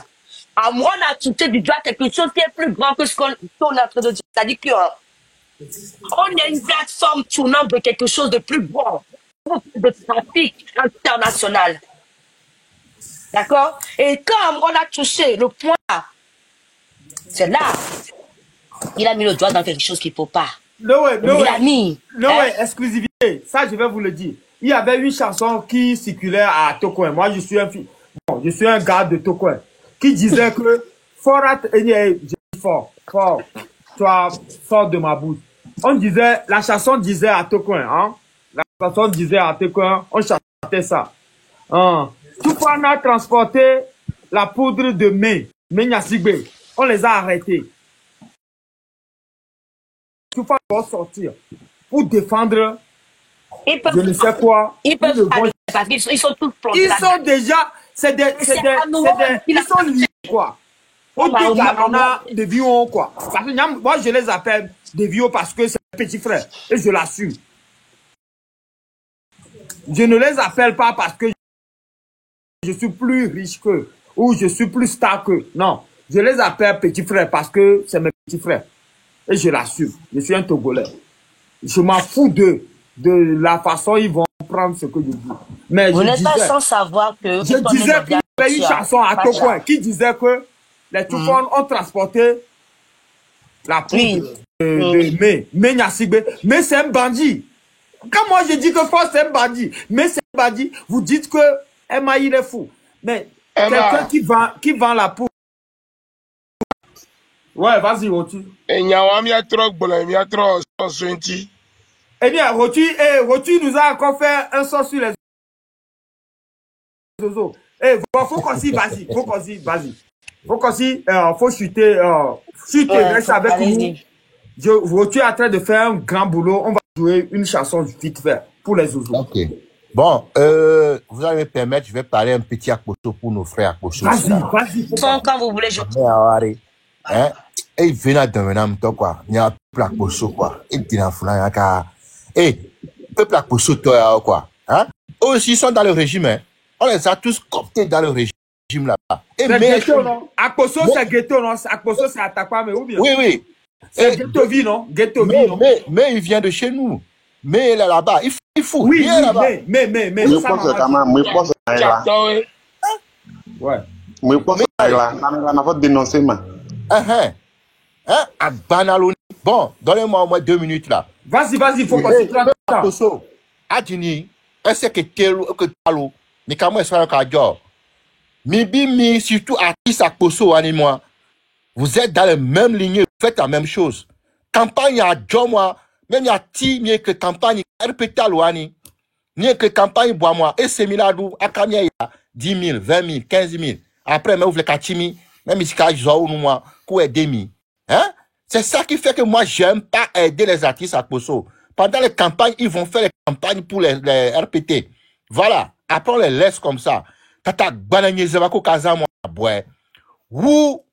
Amouron a touché du doigt quelque chose qui est plus grand que ce qu'on est en train de dire. C'est-à-dire qu'on est une plateforme tournante de quelque chose de plus grand. De trafic international. D'accord? Et quand on a touché le point, c'est là, il a mis le doigt dans quelque chose qu'il ne faut pas.
Non,
exclusivité.
Ça, je vais vous le dire. Il y avait une chanson qui circulait à Tokoin. Moi, je suis un gars de Tokoin qui disait que toi, sors de ma bouche. La chanson disait à Tokoin, hein? La chanson disait à Tokoin, on chantait ça. Tout on a transporté la poudre de Menyassigbe. On les a arrêtés. Tout le monde sortir pour défendre je ne sais quoi.
Ils sont tous plongés.
c'est des, ils sont liés, quoi. On dit qu'on a des vieux, quoi. Parce que moi, je les appelle des vieux parce que c'est petit frère. Et je l'assume. Je ne les appelle pas parce que je suis plus riche qu'eux ou je suis plus star qu'eux. Non. Je les appelle petits frères parce que c'est mes petits frères. Et je l'assume. Je suis un Togolais. Je m'en fous de la façon ils vont prendre ce que je dis. Mais
vous n'êtes pas sans savoir que...
Je disais qu'il y avait une chanson à Tokoin qui disait que les Toufons ont transporté la poudre de Menyassigbe. Mais c'est un bandit. Quand moi je dis que Force c'est un bandit, mais c'est un bandit, vous dites que Emma il est fou. Mais quelqu'un qui vend la poudre. Ouais, vas-y, Rotu.
Et il y a un truc, il y a trop de
Eh bien, Rotu nous a encore fait un sort sur les oiseaux. Eh, faut qu'on s'y, vas-y. Faut qu'on s'y, faut chuter, reste avec nous. Rotu est en train de faire un grand boulot. On va jouer une chanson vite fait pour les oiseaux.
Ok. Bon, vous allez me permettre, je vais parler un petit Akposo pour nos frères Akposo.
Vas-y. Quand vous voulez, je...
Hein? Et il vient de maintenant, quoi. Il y a un peuple Akposo, quoi. Et il y a un peuple peuple Akposo, toi, quoi. Hein? Eux aussi, ils sont dans le régime, hein. On les a tous cooptés dans le régime, là-bas.
C'est ghetto, non? Akposo, c'est ghetto, non? Akposo, c'est attaquant, mais où bien?
Oui.
C'est ghetto vie, non? Ghetto vie, non?
Mais il vient de chez nous. Mais là-bas, il faut.
Oui, mais.
Je pense que quand même, je pense que là.
Ouais.
Je pense que là, on a fait dénoncer, mais.
Bon, donnez-moi au moins 2 minutes là.
Vas-y, faut passer 30 ans.
Adini, est-ce que Talo, mais comment est-ce que Mibi, surtout artiste à Poso, moi. Vous êtes dans la même ligne, vous faites la même chose. Campagne à John, moi, même il y a mieux que campagne RPT à Loani, mieux que campagne bois moi, et c'est miladou, à Kamia, 10 000, 20 000, 15 000. Après, même vous les Kachimi, même ici, nous moi, pour aider mi. Hein? C'est ça qui fait que moi, j'aime pas aider les artistes à Poso. Pendant les campagnes, ils vont faire les campagnes pour les RPT. Voilà. Après, on les laisse comme ça. Tata, bananye zebako kaza moi, boy. Ou,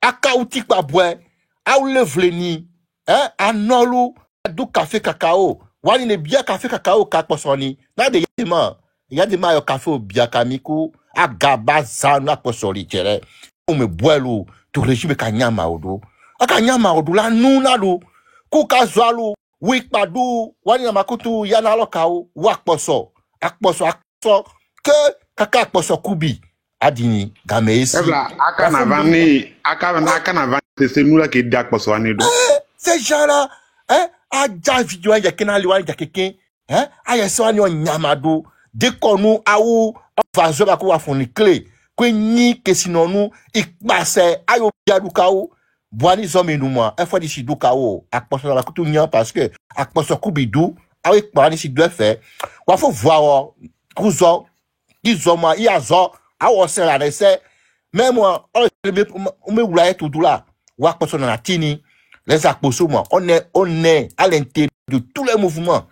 aka outik ba boy. A ou le vleni. Hein? Anolu, du café cacao. Wani ne bien café cacao kakosoni. Na de yadema. Yadema yo café au bien kamiku. A gaba zanu akosoli tere. Ou me boilu. Tu régime kanyama odo. Akanyama odo la nou na do. Kuka zwalu. Wik padu. Wani na makutu yana lokao. Wakposo. Akposo. Que kaka akposo kubi. Adini. Game isi.
C'est nous là qui dit akposo anedo.
Ces gens-là, hein, a déjà vidéo ya kena liwa ya quelqu'un, hein, a yeso ani on nyamado, dès qu'on nous a ou on va jouer ba ko afoni clé, ko ni que sinon nous ik passe ayo biadu kaou, boani zomi nous moi, un fois d'ici du kaou, akposo la kutu nyan parce que akposo kubidou, avec boani si doit faire, wa faut voir kuzo, izoma iazo, a on se la laisser, même moi, on me oulaye tout là, wa akposo na tini. Les Akposo, moi, on est à l'intérieur de tous les mouvements.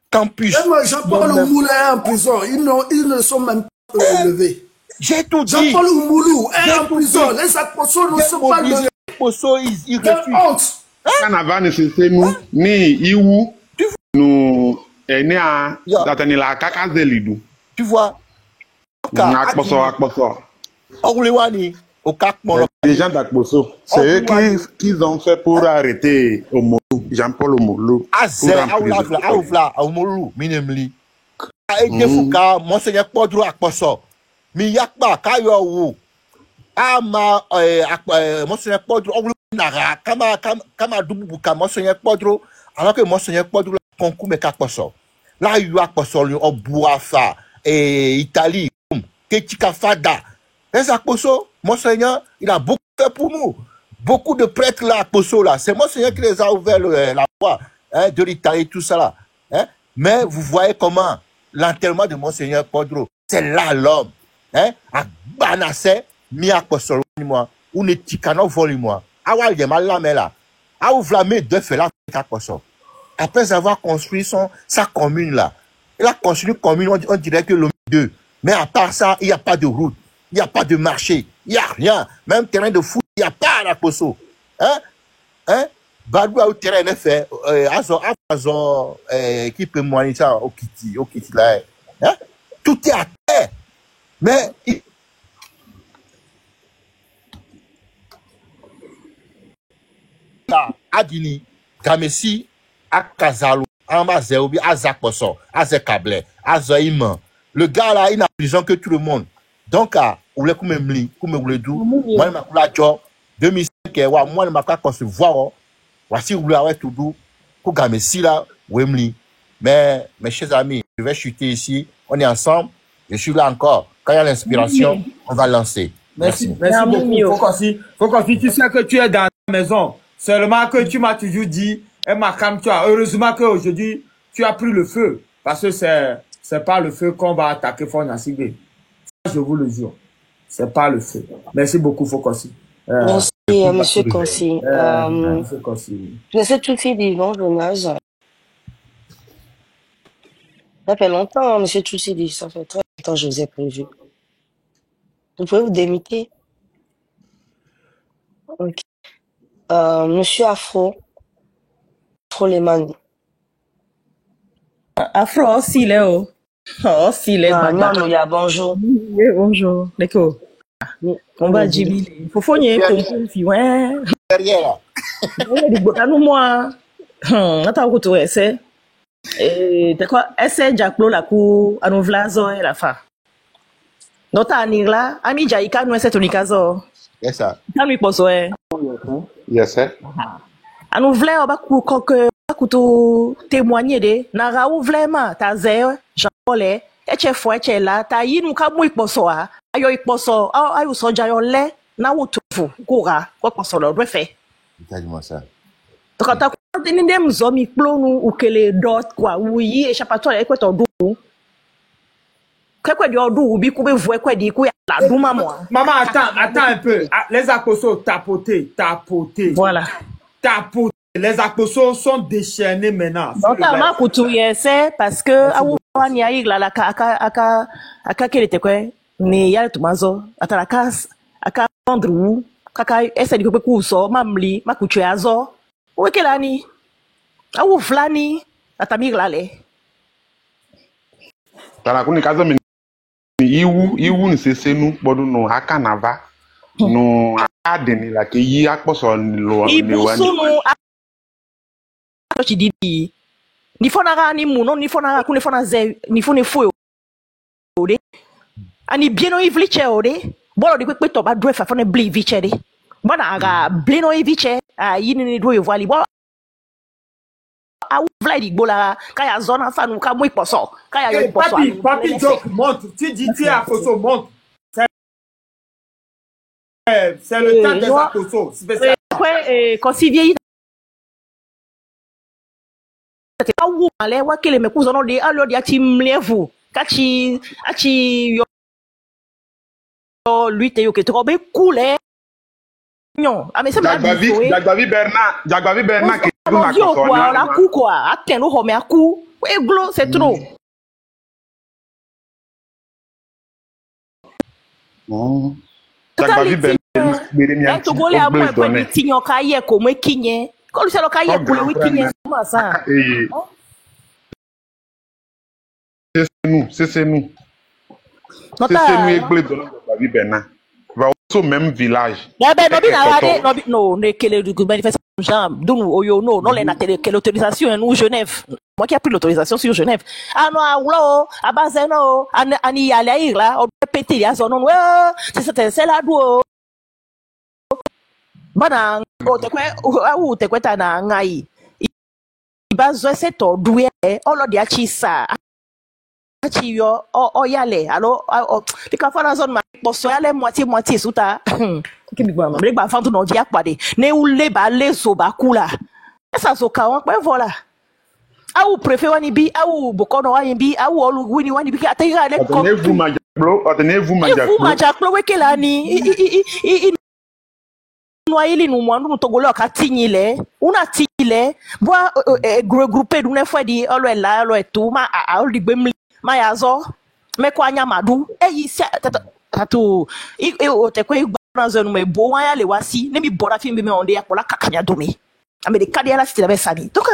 Campus.
Jean-Paul Oumoulou est en prison. Ils ne sont même pas levés.
J'ai tout dit.
Jean-Paul Oumoulou est en prison. Les Akposo ne sont pas levés.
Les Akposo, ils refusent.
Quand c'est nous, ni Iwu, nous, ni à la Kakazelidou.
Tu vois?
Akposo.
Orlewani.
Les gens d'Akposo, c'est eux qui ont fait pour arrêter Omolu, Jean-Paul Omolu.
Omolu, Minemli. Defuka, Monseigneur Podro Akposo. Mi yakba, kayo wu. Ama, Monseigneur Podro, Nara, Kama Dubuka, Monseigneur Podro, alors que Monseigneur Podro, concours me Akposo. Là, il y a Akposo, au Bouafa, Italie, Ketika Fada. Les Akposo, Monseigneur, il a beaucoup fait pour nous. Beaucoup de prêtres là, Akposo là. C'est Monseigneur qui les a ouvert la voie hein, de l'Italie, tout ça là. Hein. Mais vous voyez comment l'enterrement de Monseigneur Podro, c'est là l'homme. Hein. À Banassé, mi Akposo, moi. Ou ne tikano voli moi. Awal de malame là. A ouvlamé deux fait là, Akposo. Après avoir construit sa commune là. Il a construit une commune, on dirait que l'homme deux. Mais à part ça, il n'y a pas de route, il n'y a pas de marché, il n'y a rien. Même terrain de foot, il n'y a pas à la Koso. Hein? Badou a au terrain de fait, qui peut moyenner ça au Kiti là. Hein? Tout est à terre. Mais Adini, Gamesi, Akazalo, Amazeobi, Azakoso, Azekable, Azaïman. Le gars là, il n'a prison que tout le monde. Donc, vous voulez comme Mli, comme vous voulez d'où, moi, je m'appelle Job, 2005, moi, je m'appelle concevoir, voici, vous voulez avoir tout doux, pour Gamesi là, Wemli. Mais, mes chers amis, je vais chuter ici, on est ensemble, je suis là encore. Quand il y a l'inspiration, on va lancer.
Merci beaucoup. Faut qu'on tu sais que tu es dans la maison. Seulement que tu m'as toujours dit, heureusement qu'aujourd'hui, tu as pris le feu. Parce que c'est pas le feu qu'on va attaquer Fona Sigbe. Je vous le jure. C'est pas le feu. Merci beaucoup, Fokosi.
Merci, monsieur Kossi.
Monsieur Kossi.
Monsieur Tshisekedi, bonjour. Ça fait longtemps, monsieur Tshisekedi. Ça fait très longtemps que je vous ai prévu. Vous pouvez vous démiter? Ok. Monsieur Afro Leman.
Afro aussi, Léo. Oh, si, les
non, il y a bonjour.
Oui, bonjour. D'accord. On va dire, faut fogner pour ouais.
Derrière.
Nous moi. Attends, que tu essaies. Et t'as quoi? Essaie Jacklo la cour à nous vlazo et la fa. Nota anila, ami Jaika nous essaie tonikazo.
Yes, ça.
T'as lui posoé.
Yes, sir.
À nous vle on va que kuto témoigner de na raou vraiment ta zé Jean Paul e che fo che la ta yi nu ka mu iposo a ayo iposo ayo soja yo le na wo tofu kura ko poso lo do fe
Dis-moi ça.
to ka ta ni dem zo mi plonu u kele dot kwa wuyi échappatoire e ko to du Quoi du ordou bi ku be voie quoi di ku ya la du maman.
Maman attends un peu. Les akoso tapoter.
Voilà.
Tapoter. Les akoso sont déchaînés maintenant.
Donc ma kutuye c'est parce que awu wani ayi la aka kele te quoi ni ya tumazo atala aka andru kaka ese di ku so mamli makutuye azo wekelani awu flani atamigla le
Tala kuni kaza mi iwu ni sese nu bodu no aka nava no adeni la ke yi akposo lo ni wani
tu dis ni fona ni muno ni fona ku ni fona ze ni fona fo ode ani bien o ivliche ode bolo di pe to ba do fa fona bli viche de bona aga blino iviche yini ni do yovali bo a vla di bola kaya zona fa nu ka mo iposo kaya yo iposo
papi joke monte tu dis tu as photo monte c'est le temps des akoso spécial
ouais quand si vieillit c'était pas où aller wa kele me kuzo no de alo di ati mlevu kachi yo lui te yo ke trop be cool non mais c'est
Jagbavi Bernard qui
ma quoi la coup quoi attends no ho me aku e glo c'est trop
Jagbavi Bernard
to gole amu e pe tinyo ka ye ko mo kinye ko lu se lo ka ye ko le wi kinye ma sa
c'est nous e gble don Jagbavi Bernard va au même village.
Non, ne quelle manifestation d'où oyo non les na quelle autorisation nous Genève. Moi qui a pris l'autorisation sur Genève. Ah non awlo abazeno ani yale ira on péter ya zone non c'est là do. Bana o te kwa ta na ngai. Ibazo se to doué olo dia chisa. Achi yo o yale alors les ka fana zone ma poso yale moitié suta ki bi gba ma le gba fan to no dia pade ne ou le ba le so ba kula esa so ka won pe voilà a ou préfère wani bi a ou bokono wani bi a ou olu wini wani bi ka atira le ko
Attendez-vous
majaklo wekela ni noyeli nous moi nous togolo ka tinyile una tinyile bo regrouper d'une fois di olo la olo tout ma a olu gbemli ma yazo me kwa nyamadu eyi se tato e o te ko igbanzo no me bo wan ya le wasi ne mi bora fi mi me onde ya kola kakanya do me ame de kadi ala stila be sani donc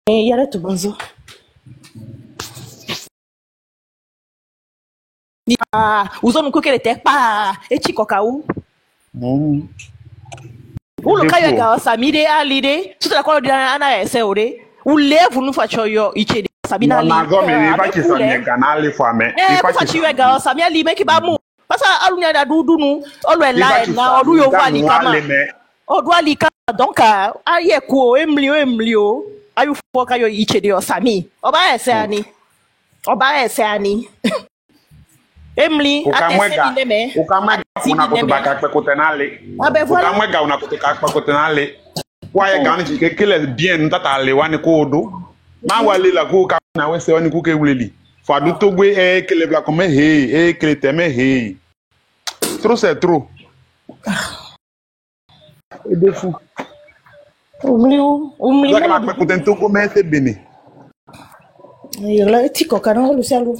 yare to bonzo uzonu ko kele te pa e chi koka u ulo kayo ga samide alide tout la ko dina ana ese ore u levu nu facho yo ichede sabina li
na go mi ni ba ki so ni canal fo ame
ifa fachi we ga samia li make ba mu pasa alunya da dudu nu olu ela na odu yo wali kama odu ali kama donc aye ko emli o ayu fo kayo ichede o sami oba ese ani Emily,
ukamwega unakutuka kwa kutenale. Ukamwega unakutuka kwa kutenale. Waye gani chike kile bien ntata le wani kodo. Ma wale la ko ka na we se wani ku ke wuleli. Fa du to gwe kele bla comme kele teme Trop c'est trop. Et de fou.
Umli.
Zaka ma kwa kutento ko me se bene.
Yela tiko kana lu salu.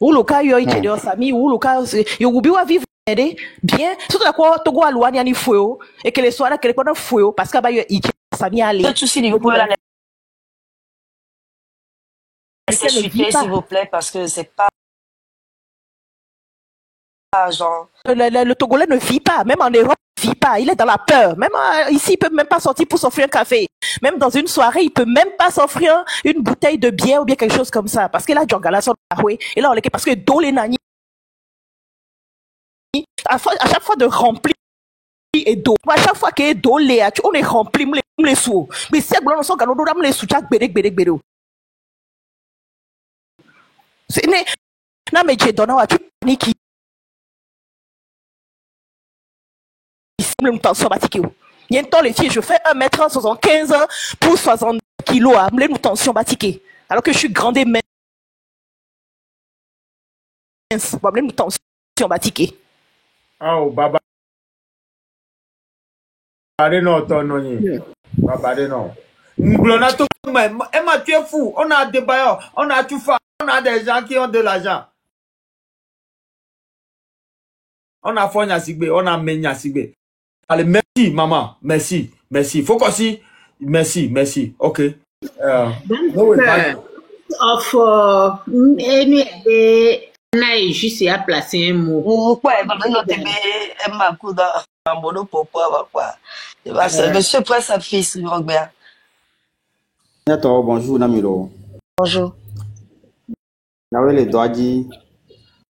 Uluka yo ichede osami uluka yo gubiwa vivre bien surtout quoi togo aluani ani fuyo et que les soirs que les pendant fuyo parce que ba yo ichede osami ali
tout si vous pouvez la laisser chuter s'il vous plaît parce que c'est pas genre
le Togolais ne vit pas même en Europe il vit pas il est dans la peur même ici il peut même pas sortir pour s'offrir un café même dans une soirée il peut même pas s'offrir une bouteille de bière ou bien quelque chose comme ça parce que là Djongala son et là on est parce que dans les nani à chaque fois de remplir et d'eau à chaque fois que d'eau on est rempli les sous mais si on sont galons d'eau les sous chaque bédé c'est né na mais j'ai donné à tout qui me tension batiqué il y a un temps les filles je fais 1m75 pour 60 kilos à me tension batiqué alors que je suis grande et mince me tension batiqué
oh baba no tono ni baba no Mblona to Emma tu es fou on a des bailleurs on a tout fait on a des gens qui ont de l'argent on a Fonya Sigbe on a Menya Sigbe. Allez, merci, maman. Merci. Faut qu'on si. Merci. OK.
Juste à placer un mot.
Pourquoi Monsieur Prince sa fils, Rogbert.
Bonjour, Namiro.
Bonjour.
Nawele Doaji.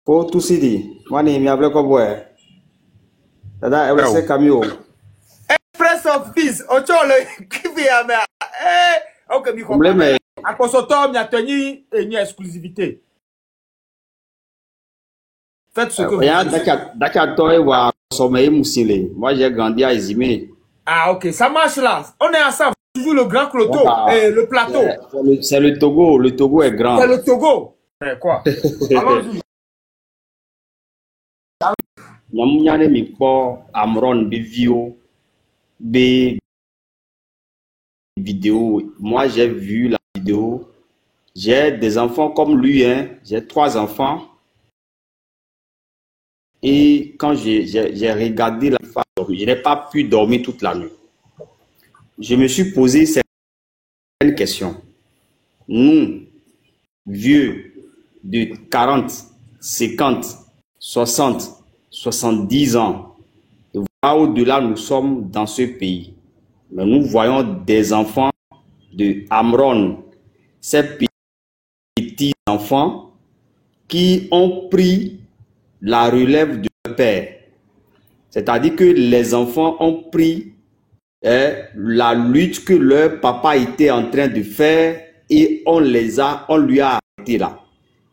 Pour tout city. Moi, je m'appelle Koboé. Dada, elle c'est Camille.
Prince of Peace. Ochole, kivi ya me. OK, mi comprends. À Kosoto, mi a tenu une exclusivité. Faites ce que vous voulez.
Moi, j'ai grandi à Izimé.
Ah, OK, ça marche là. On est ensemble. Toujours le grand cloto et le plateau.
C'est le Togo. Le Togo est grand.
C'est le Togo. Quoi? Allons-y.
Nyamnyane mi po Amron Bivio B vidéo. Moi j'ai vu la vidéo. J'ai des enfants comme lui, hein. J'ai 3 enfants. Et quand j'ai regardé la femme, je n'ai pas pu dormir toute la nuit. Je me suis posé certaines questions. Nous, vieux de 40, 50, 60, 70 ans, au-delà, nous sommes dans ce pays. Mais nous voyons des enfants de Amron, ces petits enfants qui ont pris la relève de leur père. C'est-à-dire que les enfants ont pris la lutte que leur papa était en train de faire et on lui a arrêté là.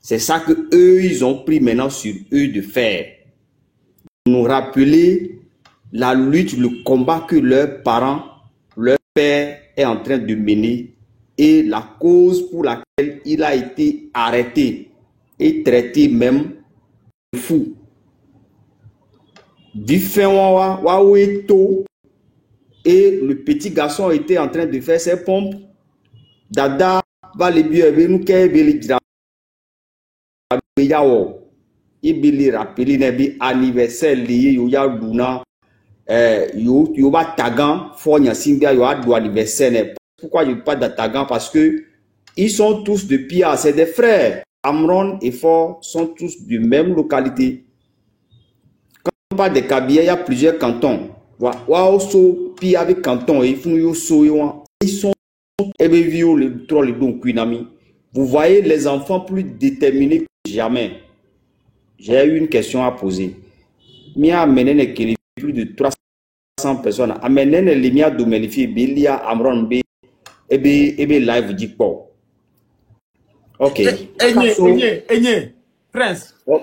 C'est ça que eux, ils ont pris maintenant sur eux de faire. Nous rappeler la lutte, le combat que leurs parents, leur père est en train de mener et la cause pour laquelle il a été arrêté et traité même de fou. Et le petit garçon était en train de faire ses pompes. Dada va les yawo ibili rappeli ne bi anniversaire lié yo ya duna yo ba tagan fo nya singa yo adu anniversaire ne. Pourquoi je parle de tagan? Parce que ils sont tous de Pia, c'est des frères. Amron et Fort sont tous de même localité. Quand on parle de Kabia, il y a plusieurs cantons. Waoso, Pia avec canton, ils sont vous voyez les enfants plus déterminés que jamais. J'ai eu une question à poser. Mia amené plus de 300 personnes. Amené les mia domelifi, Bilia, Amron B, ebe live dit quoi. Ok.
Prince.
Ok.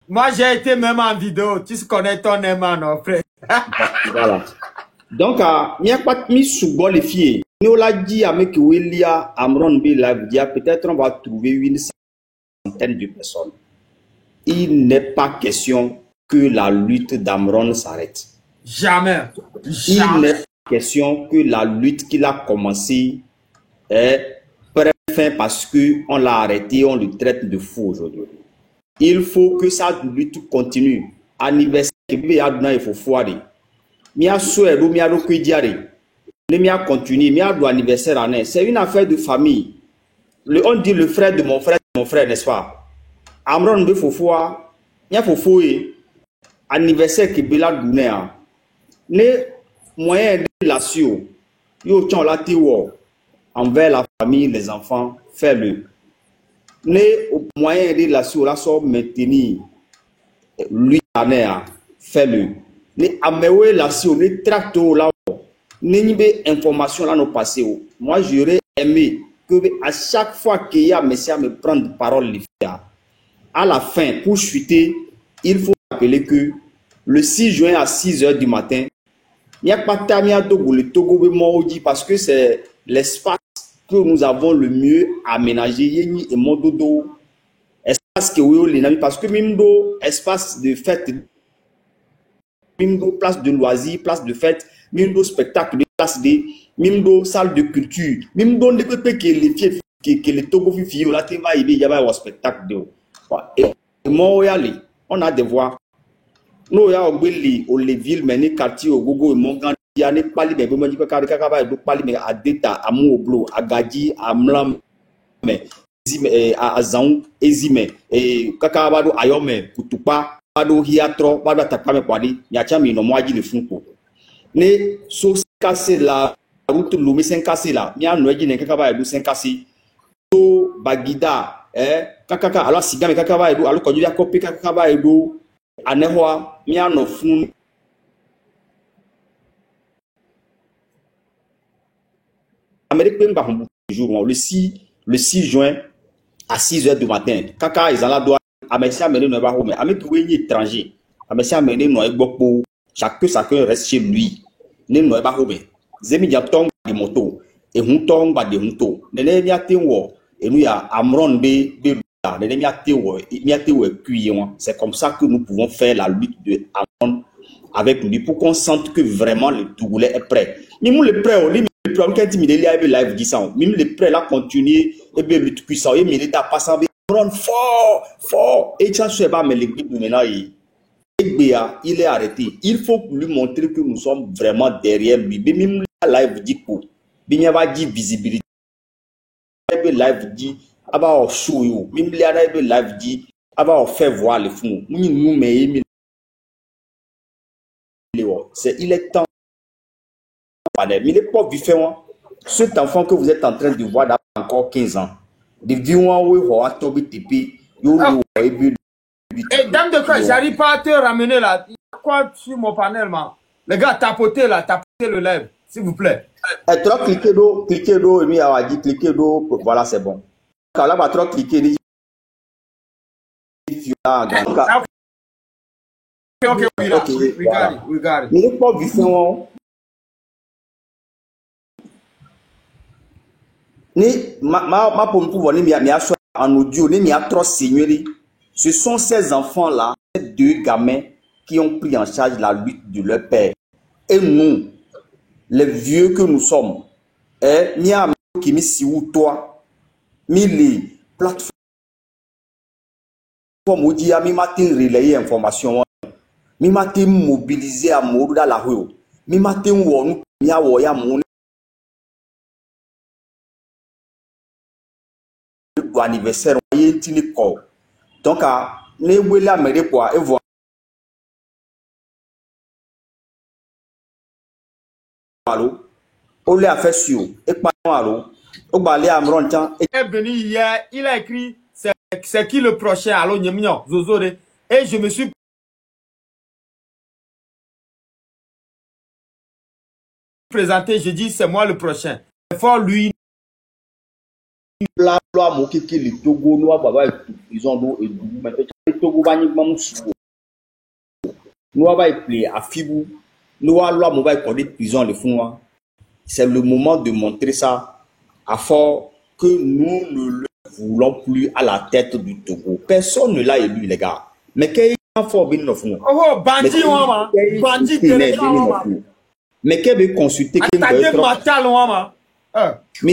Moi, j'ai été même en vidéo. Tu connais ton aimant, non, frère?
Voilà. Donc, il n'y a pas de mise sous bol les filles. Nous l'a dit avec Willia Amron B live dit, peut-être on va trouver une centaine de personnes. Il n'est pas question que la lutte d'Amron s'arrête.
Jamais.
Il n'est pas question que la lutte qu'il a commencé prenne fin parce qu'on l'a arrêté, on le traite de fou aujourd'hui. Il faut que sa lutte continue. Anniversaire, il faut foirer. Mia souhait, mia recueillir. Mia continue, mia do anniversaire en un. C'est une affaire de famille. On dit le frère de mon frère, n'est-ce pas? Amron de Fofoa, mia Fofoe, anniversaire qui bela dounéa. Les moyens de relation, yo tchon la tiwo envers la famille, les enfants, fais-le. Les moyens de relation là sont maintenir lui fais-le. Les améoué relation, les tractos là, les informations là nous passées. Moi j'aurais aimé que à chaque fois qu'il y a monsieur me prendre parole à la fin pour chuter, il faut rappeler que le 6 juin à 6 h du matin, il n'y a pas de Togo parce que c'est l'espace que nous avons le mieux aménagé. Et mon dodo, espace que oui, parce que même espace de fête, même place de loisirs, place de fête, même spectacle, place de, même salle de culture, même les pépés que les filles, que les Togo filles, là, il y a un spectacle de. Et moi, on a des voix. Nous avons les villes, mais les quartiers au Gogo et Mongan, il y a des pali, mais vous me dites que Kakaba est pali, mais à Deta, à Moublo, à Gadi, à Mlam, à Zaun, Ezime, et Kakabado, Ayome, Kutupa, Bado, Hiatro, Bado, Takame, Kwadi, Yachami, no Moadi, le Funko. Ne, so cassé la route, l'oumé, c'est cassé là, Mia Noedi, Kakaba, et c'est cassé. So, Bagida, Kakaka, alors Sigame, Kakaba, alors quand il y a copé, Kakaba, et Anewa, miano fun. Amérique le 6 juin à 6 h du matin. Kaka ils allaient doit Amérique amener no ba home. Amérique oui étranger. Amérique amener no egbopo. Chacun reste chez lui. Ne no ba home. Zemi dia tong de moto et huntong ba de hunto. Nene mi atenwo et nous ya Amron be c'est comme ça que nous pouvons faire la lutte de Amron avec lui pour qu'on sente que vraiment le Togolais est prêt. Même le prêt, même le prêt là continuer et bien lutte puissant et milite à passer Amron fort et ça se bat mais l'équipe maintenant il est arrêté. Il faut lui montrer que nous sommes vraiment derrière lui. Même la live dit quoi? Bien va dire visibilité. Live dit about show you même les arabes live dit about faire voir les fous nous mais c'est il est temps mais il est pas vivant cet enfant que vous êtes en train de voir dans encore 15 ans de vivant oui va tomber tipi yo
et dame de quoi j'arrive pas à te ramener là quoi sur mon panel man les gars tapotez le live s'il vous plaît
toi cliquez d'eau et lui a dit cliquez d'eau voilà c'est bon. Là, va trop cliquer.
Okay, we got it.
Il n'est pas vivant. Ni ma pour pouvoir ni en audio ni trop seigneurie. Ce sont ces enfants là, ces deux gamins qui ont pris en charge la lutte de leur père. Et nous, les vieux que nous sommes, ni à qui mis si ou toi. les plateformes où il y a mi matin relayer information mi matin mobiliser à mot dans la rue mi matin wonu mi a wo ya mon anniversaire y tini ko donc a ne wela mere quoi et voilà on l'a fait sur et pas alors on va aller à Mrontan
Il est venu hier, il a écrit c'est qui le prochain allô Nyemio Zozore et je me suis présenté, je dis c'est moi le prochain. Fort lui
la loi moki qui le Togo noa baba ils ont do et mais Togo ba ni mamusu noa ba play à Fibu noa loi mo ba ko de prison le fond. C'est le moment de montrer ça à fort que nous ne le voulons plus à la tête du Togo. Personne ne l'a élu, les gars. Mais qu'il y a un fort bien au fond.
Oh, bandit, bandit,
mais qu'il veut consulter. Mais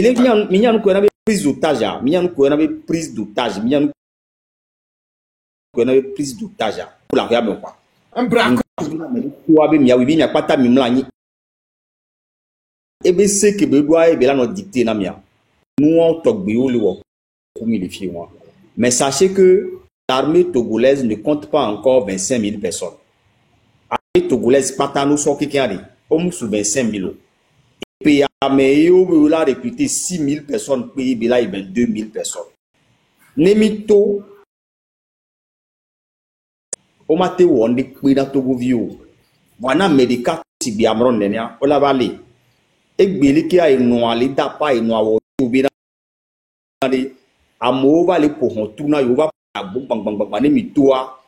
les gens, il y a une prise d'otage. Il y a une prise d'otage. Il y a une prise d'otage. Pour la regarder quoi.
Un braquage.
Il n'y a pas de mimlani. Et bien, c'est que Bédoua est là dicté namia. Nous on toque béo le wok comme il est fier moi. Mais sachez que l'armée togolaise ne compte pas encore 25 000 personnes. L'armée togolaise patano sort qui a dit au moins sur 25 000. Et puis mais on a recruté 6 000 personnes pays là il 22 000 personnes. Nemito au matin on dit que dans Togo vio. Voilà médical si bien amron nenia on la vallée. Et bien qui a une noix les dapa et noix au bien à mova les pour tourner yova à bang bang bang bang mi toi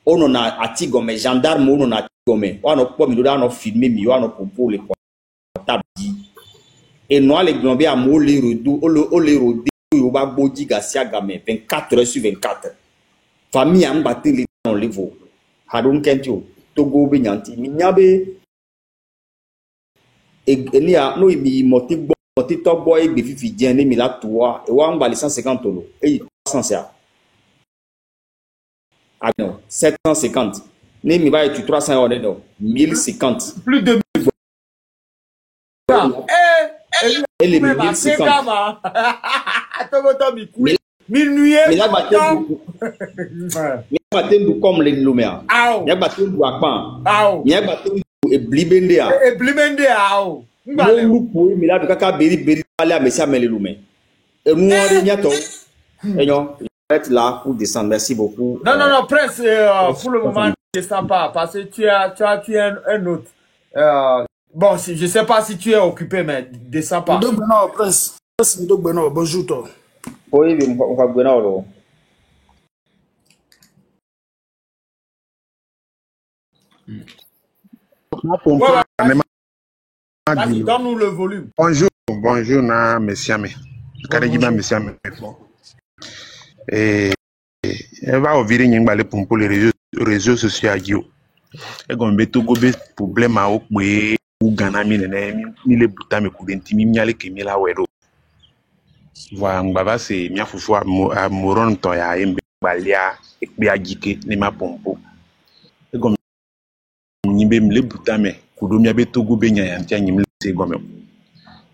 on en a atigomé gendarme on en a atigomé on a pas mi doit on filmer mi on a pour les portables et noix les globés à mo les redo o les rodé yova bodi gasia gamé 24 heures sur 24 famille am battre les dans le niveau hadon kentio Togo be nyanti mi nyabe et il y a no mi moti top boy be fifi dien ne mi la toi et wa ngba 150 euros et 300 ça ah non 750 ne mi ba tu 300 euros non 1050
plus de
et les 1050
minuit
mais là batem comme les lumea ya batem du akpan ya batem e blibende
ao
nous pour mais là kaka beri aller à monsieur Amelelumé et nous on niato et non être là pour descendre merci beaucoup
non prince pour le moment ne descends pas parce que tu es un autre bon je sais pas si tu es occupé mais descends pas
non prince bonjour toi
oui on va bueno
donne-nous le volume.
Bonjour, na messiame. Karegiba messiame. Et va ouvrir nyingba le pour les réseaux sociaux agio. Et comme beto gobe problème a okwe ou Ghana mi le buta me kudenti mi nyale kemi la wedo. Voilà ngba c'est mia fufu a moron to ya embe balia ekbe agike ne ma pompo. Et comme nyimbe le buta me kudomia beto gobe nya ntia nyim le gome.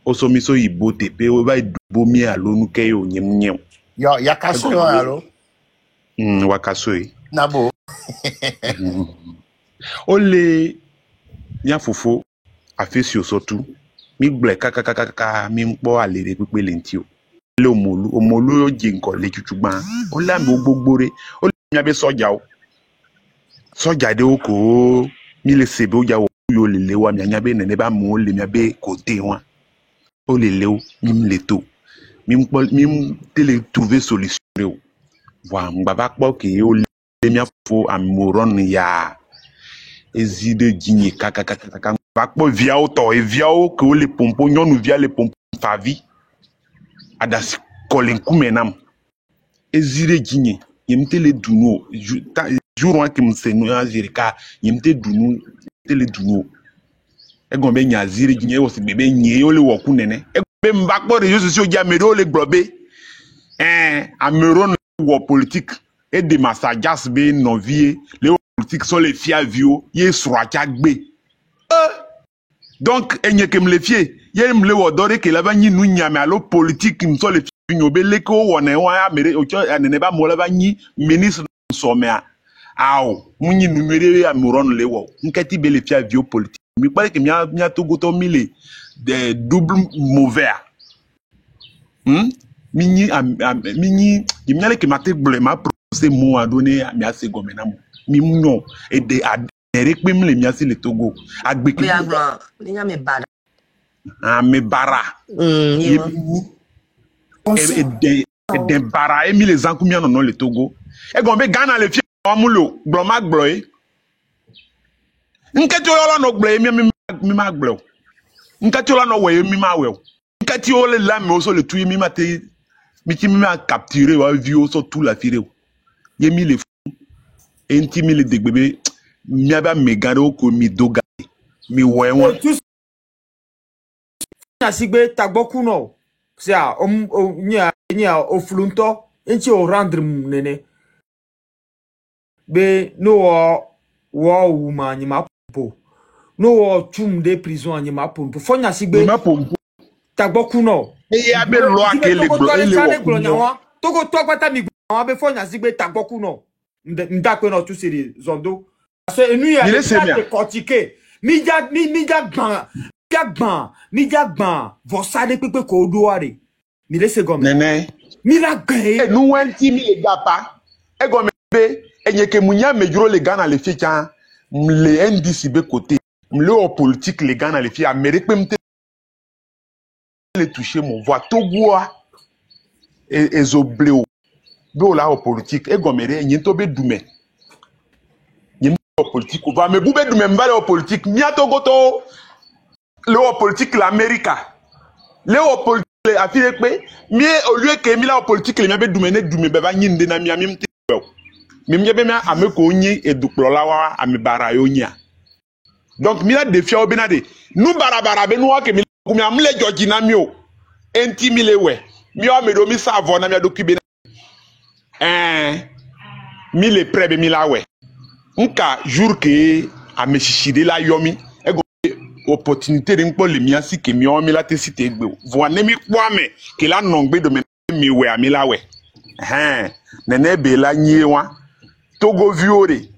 Oso miso ibo tepe o ba dubo mi alo nu ke yo nyem nyem.
Yo yakaso yo alo.
Wakaso yi.
Nabo.
Ole nya fofo afesi osotu mi gble kaka mi npo alere pepe lenti o. Le omolu yo je nko le chuchugban. O la mi gbogbore. O le mi abe soja o. Soja de oko mi le sebe o ja o yo lele wa mi anyabe nene ba mo le mi abe kote wan. O lele o mi leto. Mi tele trouver solution o. Wa mbaba kpo ke o le mi afo amoron ya ezide djinye kaka va kpo via auto et via o que le pompo nyonu via le pompo favi adas kolenku menam ezide djinye yemte le duno jour ki msenu azirika yemte dunu tele duno e gombe nya zire djinye o se bebe nye o le woku nene e be mba kpo réseaux sociaux ja medo le globe Ameron ou politique et de massagas be novie les politiques sont les fiers vieux yé swachagbe. Donc enye kem le fie yé mle wodore ke la ba nyi nu nyame alo politique mso le fie nyobe leko wona wa mere ocho anene ba mo la ba nyi ministre somea aw munyi numere Ameron le wo nkati be le fiers vieux politique mi pare ke mia Togo to mile de double mauvais. Mini imnyale ke mate blema procès mo a donné mi ase gomena mo mi munyo e de adere pe mle mi ase le Togo agbe ki
Linya me bara
me bara e de bara e mi les ankumia non le Togo e gombe Ghana le fie amulo bloma gbloe nkati ola no gbloe mi ma gblo nkati ola no we mi ma we nkati ola la me oso le tuyi mi mate mi qui m'a capturé wa vu sur tout la firé yé mi le fou enti mi le degbebe mi aba me garo ko mi doga mi wewa
na sigbe tagboku no c'est a nya o flunto enti o rendre nene be no wo woman ni ma po no wo chum de prison ni ma po fo nya sigbe
ma po
tagboku no
e abe lo akele glo ele wo
Togo to kwata mi gbo be fo nya sigbe tagboku no nda pe no tu seri zondo so enu ya te kotike mi jagban vosade pepe ko oduare mi le se gome
nene
mi la gbe
nu wenti mi le gapa e gome be enye ke munya mejuro le Ghana le ficha le NDC be côté le o politique le Ghana le fi Amérique pe mte le toucher mon voix Togoa et zobleo be la o politique e gome re enye to be dume politique ou pas mais boube du même valeur politique mia Togo to le politique l'Amérique le politique afile pe mi au lieu que mi la politique le mbe dumene dume be ba nyinde na mi amimte mi mbe mi ameko nyi eduklo lawa amibara yo nya donc mi la défi obenade nu barabara be nu wa ke mi ku mi amle joji na mi o enti mi le we mi o me do mi savo na mi adoku be mi le prebe mi la we nka jour que a me chichide la yomi ego opportunité de npo le mia si ke mi o mi la te cité gbe vo ne mi kwa me ke la nongbe do me mi we ami la we nene be la nyewa Togo viore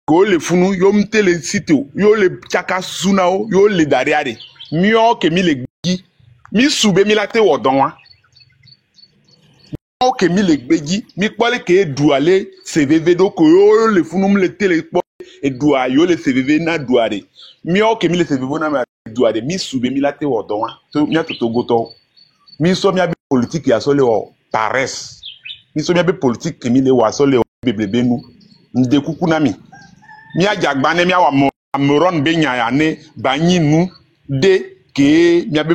ko le funu yo mte le cité yo le chaka sunao yo le dariade mi o ke mi le gi mi sube mi la te wodon que mi le gbeji mi pole ke douale CVV do ko yo le funum le tele po e doa yo le CVV na douare mi o ke mi le CVV na douare mi sube mi la te wodon wa to mi to goto mi so mi abi politique ya so le o pares mi so mi abi politique ke mi le wa so le o beblebe nu nde kuku na mi ajagba ne mi awa Ameron be nya ya ne banyi nu de ke mi abi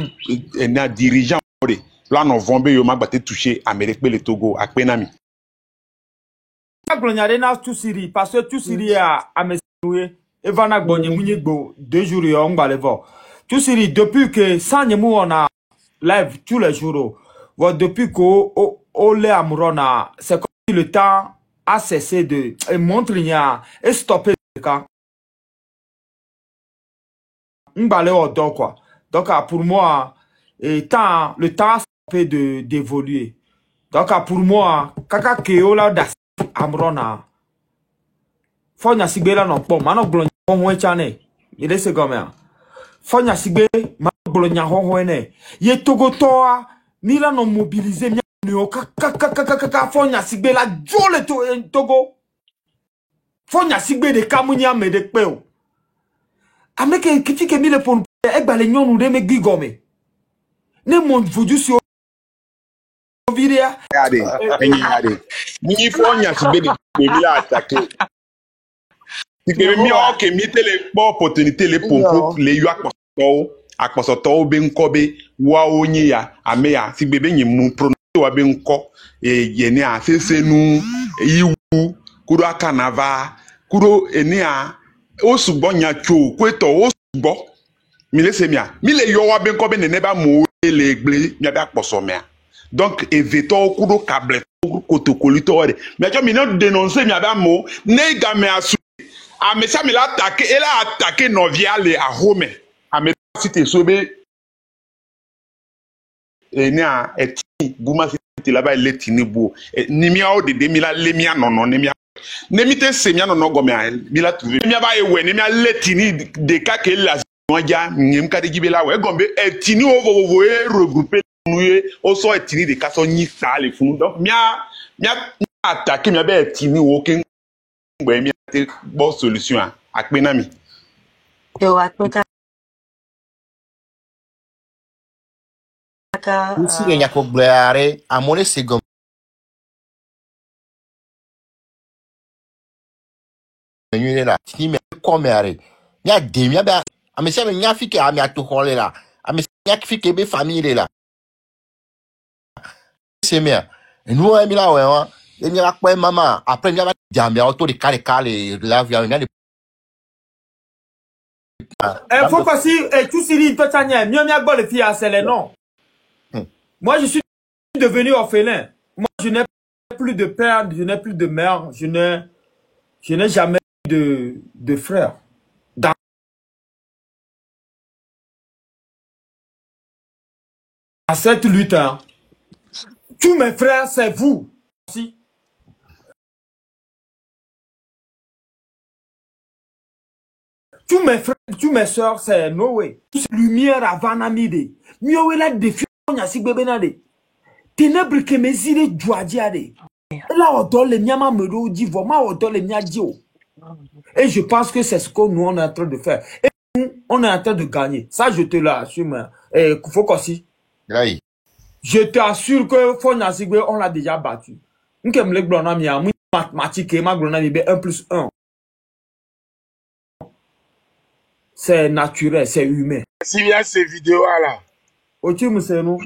na dirigeant ore là non vombe yo magbate toucher Amérique le Togo a penami
aglonyare na tout Syrie parce que tout Syrie a mesué et vana gbonye munye gbo 2 jours yo ngbalevo tout Syrie depuis que sans nyemu on a live tous les jours depuis que ole Amrona c'est comme si le temps a cessé de montre nya et stopper quand ngbale odo quoi donc pour moi le temps d'évoluer. Donc pour moi, kaka keola das Amrona. Fonya sigbe la non pom, mano glonya honwe chane. Il se gomea. Fonya sigbe ma glonya honwe. Ye Togo toa mila non mobiliser mi no kaka fonya sigbe la jole Togo. Fonya sigbe de kamunya me de peo. Ameke kiti ke mi le pon e gbale nyonu de me gigome. Ne mon vodu sur viria
ade ni fonya sigbe de mi la attaquer sigbe mi o ke mi tele po opportunité le pompo le yo akposoto be nkobe wa onye ya ame ya sigbe be nyimu pronounce wa be nko ye ne a sesenu iwu kuro akanava kuro eni a osugbo nya cho kweto osugbo mi le semia mi le yo wa be nkobe ne ba mo le gble mi ba poso me Donc, évitons au coup de câble, kotokolito. Mais tu as dénoncé, mais avec mot, n'est jamais assumé. Ah, mais ça, mais l'a attaqué, elle a attaqué Noviale à Rome. Ah, mais si tu es sauvé, et né à Eti, Gouma, si tu es là-bas, elle est tinébou. Nimia de Demila, Lemia, non, Nemia. Nemite Semia, non, Gomia, Mila, Nemia, Nemia, Letini, des cas qu'elle l'a. Noya, Nimka de Gibela, ouais, Gombe, Etini, regroupé, au sort Etini de Kassoni, ça, les fous. Donc, mia attaqué, mia bé Etini, aucun. Mia, bonne solution à Kbenami.
Ici, il y a qu'au blaire, à mon second. Là, si mais comme il y a des miens, à mes amis, il y a fille qui a mis à tout coller là, à mes amis, fille qui est famille là. C'est bien. Et nous, on est là, ouais, il y a quoi, maman, après, il y a des amis, autour des calés, la vie, il y a des.
Il faut que si, tout Siri, toi, Tania, mieux, mieux, les filles, c'est les noms. Moi, je suis devenu orphelin. Moi, je n'ai plus de père, je n'ai plus de mère, je n'ai jamais de frère. Dans cette lutte, hein, tous mes frères, c'est vous. Si. Tous mes frères, tous mes soeurs, c'est Noé. Lumière à Vanamide. Miowe la défi, on a si bébé nade. Ténèbres que mes idées douadiade. Là, on donne les miamas me dit, vraiment, on donne les miadio. Et je pense que c'est ce que nous, on est en train de faire. Et nous, on est en train de gagner. Ça, je te l'assume. Et faut qu'aussi. Je t'assure que Fonyasigwe, on l'a déjà battu. Nous, comme les blonds, mathématiques, ma blonde, 1 plus 1. C'est naturel, c'est humain.
Si il y a ces vidéos-là.
Ochi Mousseno.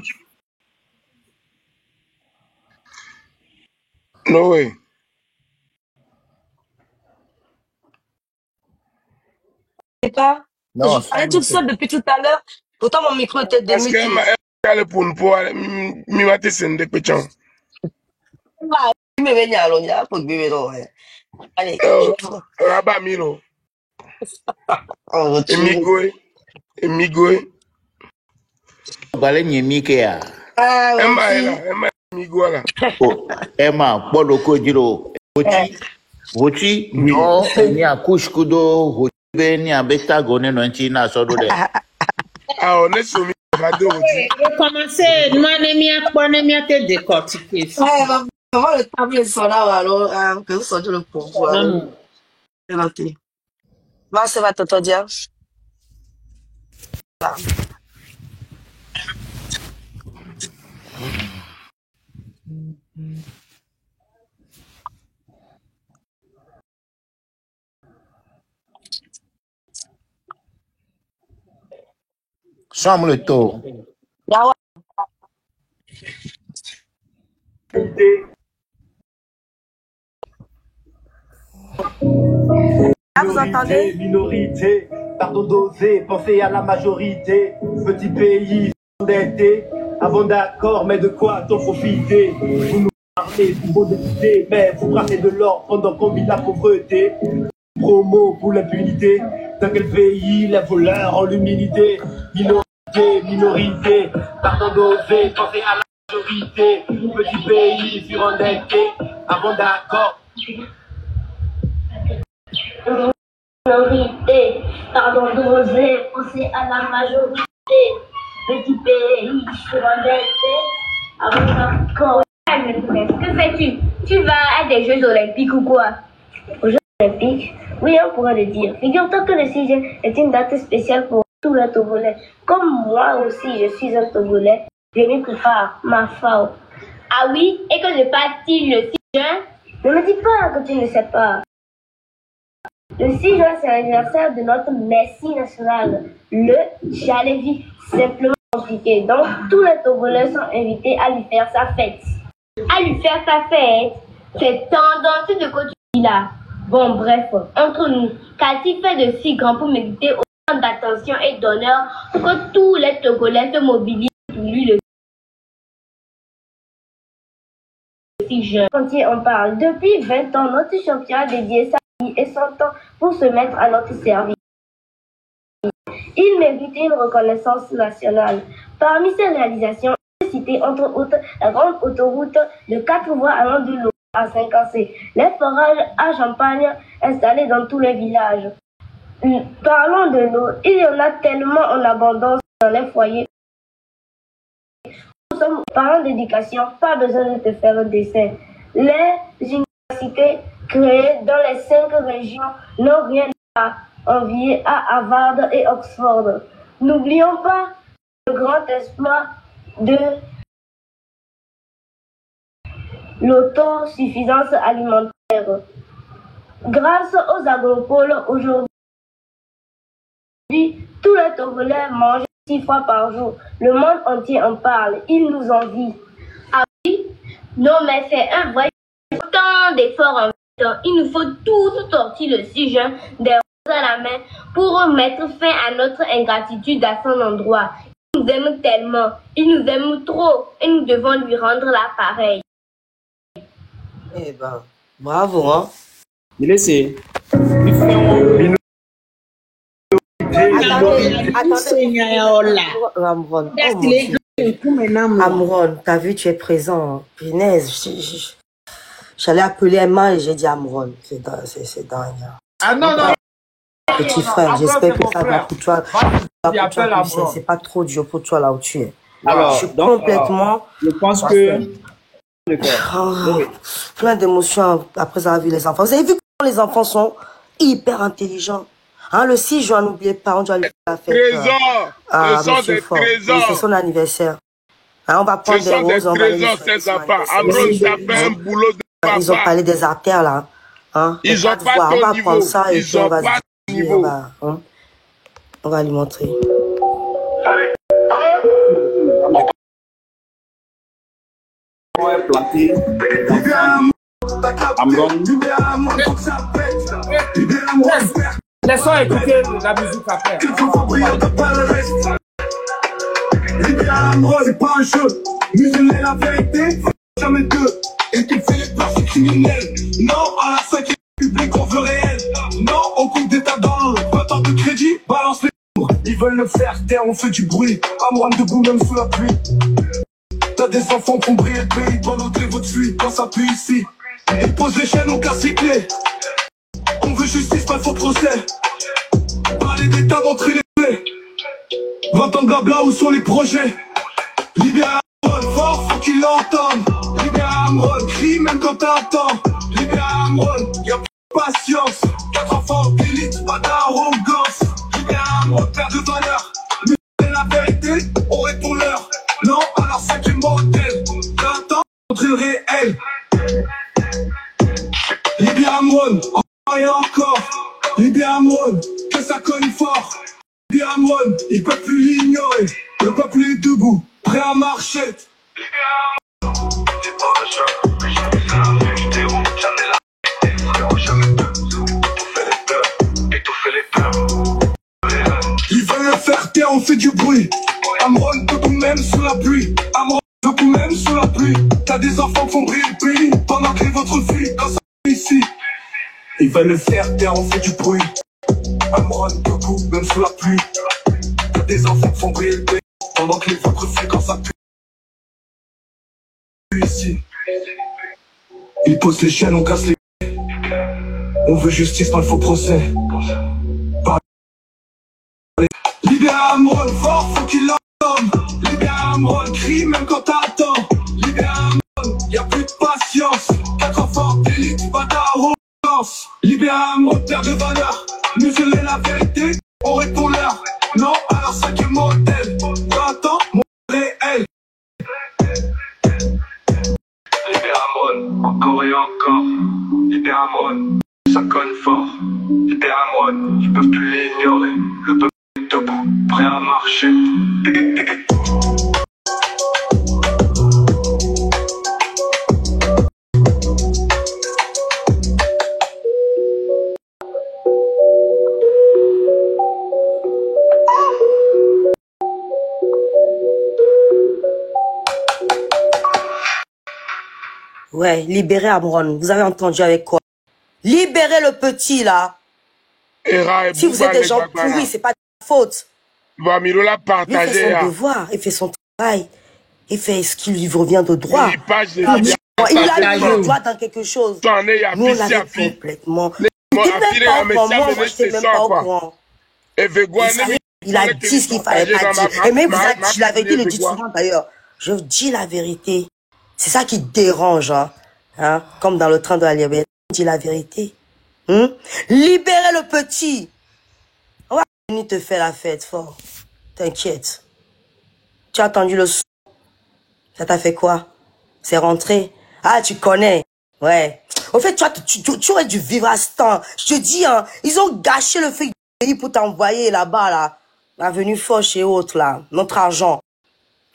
No way.
C'est pas.
Non,
je parlais toute seule depuis tout à l'heure. Pourtant, mon micro était démuté.
Parce qu'elle est pour mi mate sende pechan.
Me venía a lo ya, pues vive todo. Allez,
Rabat Milo. Emigoe.
Balé Nyemike ya.
Emigo là.
Emma, Polo Kojiro. Hochi, no, ni akush kudo, hochi ni abeta gone no nchina sodo de.
Ah, on est sur mi radio.
Commencez, moi, n'aimia te décortiquer.
Comment le tableau sont là, alors, que vous sortez le pouvoir. C'est noté. Va, ça va te dire.
Chambre le taux.
Vous entendez?
Minorité, pardon d'oser, penser à la majorité. Petit pays endetté, avant d'accord, mais de quoi t'en profiter? Vous nous parlez pour vos députés, mais vous brassez de l'or pendant qu'on vit la pauvreté. Promo pour l'impunité, dans quel pays les voleurs ont l'humilité? Minorité, pardon d'oser, penser à la majorité. Petit pays surendetté, avant d'accord.
Minorité, pardon d'oser, penser à la majorité. Petit pays surendetté, avant d'accord. Que fais-tu? Tu vas à des Jeux Olympiques ou quoi? Aux Jeux Olympiques? Oui, on pourrait le dire. Figure-toi que le 6 juin est une date spéciale pour tous les Togolais. Comme moi aussi, je suis un Togolais, je m'y prépare, ma FAO. Ah oui, et que je passe-t-il le 6 juin? Ne me dis pas que tu ne sais pas. Le 6 juin, c'est l'anniversaire de notre Messie national, le Jalevi, simplement compliqué. Donc, tous les Togolais sont invités à lui faire sa fête. À lui faire sa fête? C'est tendance de quoi tu dis là. Bon, bref, entre nous, qu'a-t-il fait de si grand pour mériter autant d'attention et d'honneur pour que tous les Togolais se mobilisent pour lui le si jeune. Entier en parle. Depuis 20 ans, notre champion a dédié sa vie et son temps pour se mettre à notre service. Il mérite une reconnaissance nationale. Parmi ses réalisations, il est cité entre autres la grande autoroute de 4 voies allant de l'eau à Saint-Cancé, les forages à Champagne installés dans tous les villages. Parlons de l'eau, il y en a tellement en abondance dans les foyers. Nous sommes parlant d'éducation, pas besoin de te faire un dessin. Les universités créées dans les 5 régions n'ont rien à envier à Harvard et Oxford. N'oublions pas le grand espoir de l'autosuffisance alimentaire. Grâce aux agropoles, aujourd'hui, tous les Togolais mangent 6 fois par jour. Le monde entier en parle. Il nous envie. Ah oui? Non, mais c'est un vrai tant d'efforts en même temps. Il nous faut tous sortir le 6 juin des roses à la main pour mettre fin à notre ingratitude à son endroit. Il nous aime tellement. Il nous aime trop. Et nous devons lui rendre l'appareil.
Eh ben, bravo, hein.
Il essaie.
Amron, t'as vu, tu es présent. Punaise, j'allais appeler Emma et j'ai dit Amron. C'est dingue.
Ah non, non.
Petit frère, j'espère que ça va pour toi. C'est pas trop dur pour toi là où tu es.
Alors,
je suis complètement.
Je pense que.
Plein d'émotions après avoir vu les enfants. Vous avez vu comment les enfants sont hyper intelligents. Hein, le 6 juin, n'oubliez pas, on doit lui faire la fête. Monsieur Fort. C'est son anniversaire. Hein, on va prendre des roses, on va les Ils ont parlé des artères là. Hein,
ils ont pas
on va prendre ça et
puis on
va lui montrer.
Planté. Amron.
Laissons écouter la musique après.
C'est pas un jeu, museler la vérité, jamais deux. Et qui fait les places criminels. Non, à la 5e République, on veut réel. Non, on compte des tas d'or. 20 ans de crédit, balance les nombres. Ils veulent le faire taire, on fait du bruit. Amran debout, même sous la pluie. T'as des enfants qui ont brillé le pays pendant que votre fuite, quand ça pue ici. Ils posent les chaînes, on casse les clés. On veut justice, pas de faux procès. Parler d'état d'entrée les plaies. 20 ans de blabla, où sont les projets? Libère Amron, fort, faut qu'ils l'entendent. Libère Amron, crie même quand t'attends. Libère Amron, y'a pas de patience. 4 enfants d'élite, pas d'arrogance. Libère Amron, père de valeur. Mais la vérité, on répond l'heure. Non, alors 5e modèle. 20 ans, contre le réel. Libère Amron, encore et encore. Libère Amron, que ça cogne fort. Libère Amron, ils peuvent plus l'ignorer. Le peuple est debout, prêt à marcher. Ils veulent le faire taire, on fait du bruit. Amron, debout même sous la pluie. Amron, debout même sous la pluie. T'as des enfants qui font briller le pays pendant que votre fille quand ça ici. Ils veulent le faire taire, on fait du bruit. Amron, debout même sous la pluie. T'as des enfants qui font briller le pays pendant que les vôtres fuient quand ça pue ici. Ils posent les chaînes, on casse les. On veut justice, pas le faux procès. Libère Amron, fort, faut qu'il l'entende. Libère Amron, crie même quand t'attends. Libère Amron, y'a plus de patience. 4 enfants d'élite, pas d'arrogance. Libère Amron, père de valeur. Museler la vérité, on répond l'heure. Non, alors 5e modèle. 20 ans, mon réel. Libère Amron, encore et encore. Libère Amron, ça cogne fort. Libère Amron, ils peuvent plus l'ignorer. Le peuple est debout, prêt à marcher.
Ouais, Ouais, libérez Amron. Vous avez entendu avec quoi? Libérez le petit, là. Si vous êtes des gens pourris, c'est pas de la faute.
Il fait
son devoir, il fait son travail. Il fait ce qui lui revient de droit. Il a le droit dans quelque chose. Nous, on l'avait complètement. Il n'était même pas au courant. Moi, je n'étais même pas au courant. Il a dit ce qu'il fallait pas dire. Et même vous avez dit la vérité, il le dit souvent d'ailleurs. Je dis la vérité. C'est ça qui dérange, hein? Comme dans le train de la liberté. Dis la vérité. Libérez le petit. On va venir te faire la fête, fort. T'inquiète. Tu as attendu le son. Ça t'a fait quoi? C'est rentré. Ah, tu connais. Ouais. Au fait, tu aurais dû vivre à ce temps. Je te dis, hein, ils ont gâché le fric du pays pour t'envoyer là-bas, là. L'avenue Foch et autres, là. Notre argent.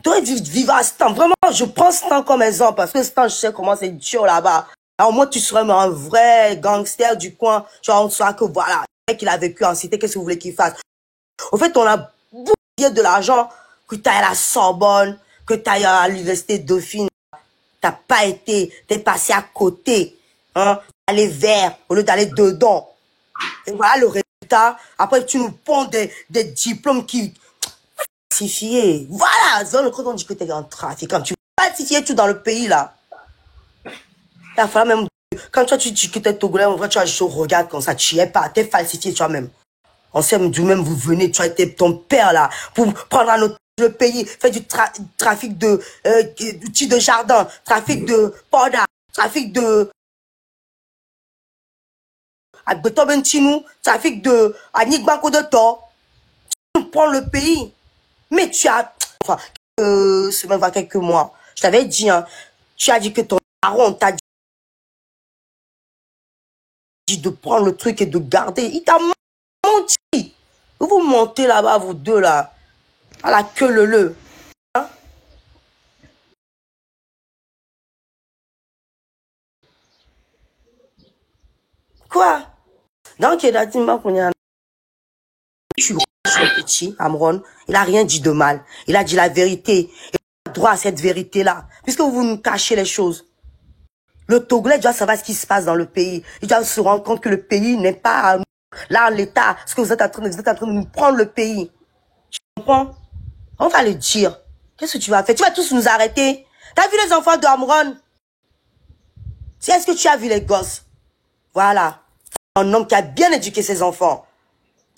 Tu aurais dû vivre à ce temps. Vraiment, je prends ce temps comme exemple parce que ce temps, je sais comment c'est dur là-bas. Alors, moi, tu serais un vrai gangster du coin. Genre, on saura que voilà, le mec, il a vécu en cité, qu'est-ce que vous voulez qu'il fasse? Au fait, on a bouillé de l'argent, que tu ailles à la Sorbonne, que tu ailles à l'université Dauphine. T'as pas été, t'es passé à côté, hein, aller vers, au lieu d'aller dedans. Et voilà le résultat. Après, tu nous ponds des diplômes qui, falsifiés. Voilà, quand on dit que t'es un trafiquant, tu falsifies tout dans le pays, là. Il va même, quand toi, tu dis que t'es Togolais, en vrai, tu as je regarde comme ça, tu y es pas, t'es falsifié toi-même. On sait d'où même vous venez, tu as été ton père, là, pour prendre le pays, faire du trafic d'outils de jardin, trafic de poda, trafic de trafic de Anigbanko de Tor. Tu prends le pays. Mais tu as, enfin, c'est même pas quelques mois. Je t'avais dit, hein, tu as dit que ton baron t'a dit de prendre le truc et de garder. Il t'a menti. Vous montez là-bas, vous deux, là. À la queue le. Hein? Quoi? Donc, il a dit, je suis petit, Amron. Il a rien dit de mal. Il a dit la vérité. Il a droit à cette vérité-là. Puisque vous nous cachez les choses. Le Togolais doit savoir ce qui se passe dans le pays. Il doit se rendre compte que le pays n'est pas à nous. Là, l'État, ce que vous êtes en train de nous prendre le pays. Tu comprends? On va le dire. Qu'est-ce que tu vas faire? Tu vas tous nous arrêter. T'as vu les enfants de Amron? Est-ce que tu as vu les gosses? Voilà. Un homme qui a bien éduqué ses enfants.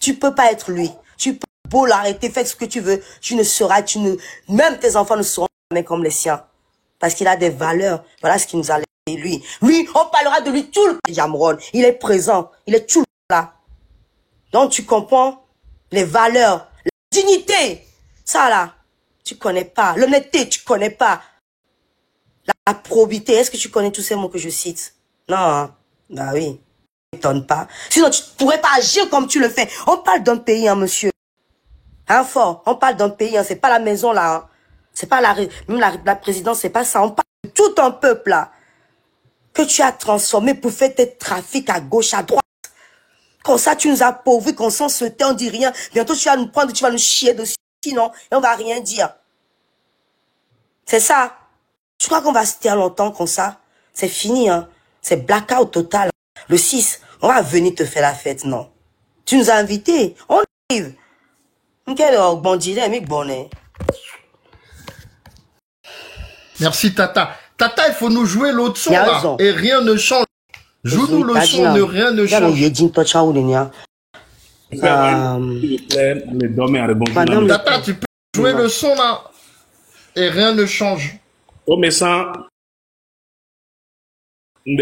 Tu peux pas être lui. Tu peux beau l'arrêter, fais ce que tu veux. Tu ne seras, même tes enfants ne seront jamais comme les siens. Parce qu'il a des valeurs. Voilà ce qu'il nous a laissé, lui. Lui, on parlera de lui tout le temps. Amron, il est présent. Il est tout le temps là. Donc tu comprends? Les valeurs, la dignité. Ça là, tu connais pas. L'honnêteté, tu connais pas. La probité, est-ce que tu connais tous ces mots que je cite? Non, hein? Bah oui. M'étonne pas. Sinon, tu pourrais pas agir comme tu le fais. On parle d'un pays, hein, monsieur. Hein, fort. On parle d'un pays, hein. C'est pas la maison, là. Hein. C'est pas même la présidence, c'est pas ça. On parle de tout un peuple, là. Que tu as transformé pour faire tes trafics à gauche, à droite. Comme ça, tu nous as pauvres, qu'on s'en se tait, on dit rien. Bientôt, tu vas nous prendre, tu vas nous chier dessus, sinon, et on va rien dire. C'est ça. Tu crois qu'on va se taire longtemps comme ça? C'est fini, hein. C'est blackout total. Le 6, on va venir te faire la fête, non. Tu nous as invités. On arrive. Quel bandit, mais bonnet.
Merci, Tata. Tata, il faut nous jouer l'autre son, là. Et rien ne change. Joue-nous le son, rien ne change. Tata, tu peux jouer le son, là. Et rien ne change.
Oh, mais ça...
Oui.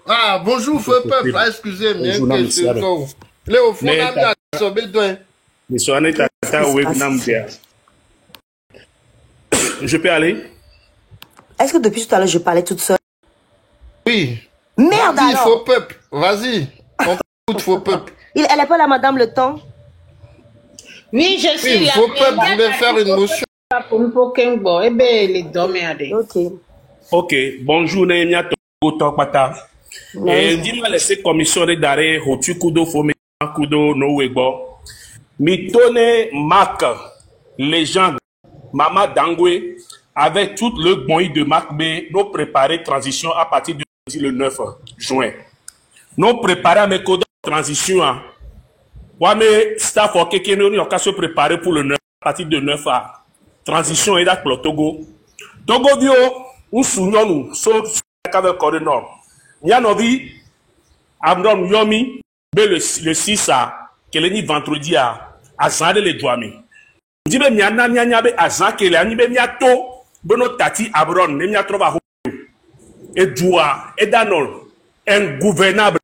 Ah, bonjour, feu peuple. Ah, excusez-moi. Léo,
je peux aller?
Est-ce que depuis tout à l'heure, je parlais toute seule?
Oui.
Merde alors.
Faux peuple, vas-y. On t'écoute, faux peuple.
Elle est pas la madame Le Temps?
Oui, je suis là.
Faux peuple voulait faire une motion.
Ok, bonjour, Némia Tokpata. Dis-moi, laissez commission d'arrêt, Hotukudo, Fome, Kudo, Nowego. Mitone, Marc, légende, Mama Dangwe, avec tout le bon de Marc B, nous préparer transition à partir du le 9 juin. Nous préparer mes codes de transition. Ouais, mais staff ok qui nous a se préparer pour le 9 à partir de 9 à transition et d'accord Togo. Togo bio ou souillons nous sauf avec Corée Nord. Il y a nos vies Amron Yomi le 6 à quel est vendredi à Zande les Douami. Dibe miana nyanya be Azan kele ani be miato bono tati Abron ne miatro ba et Doua et Danol ingouvernable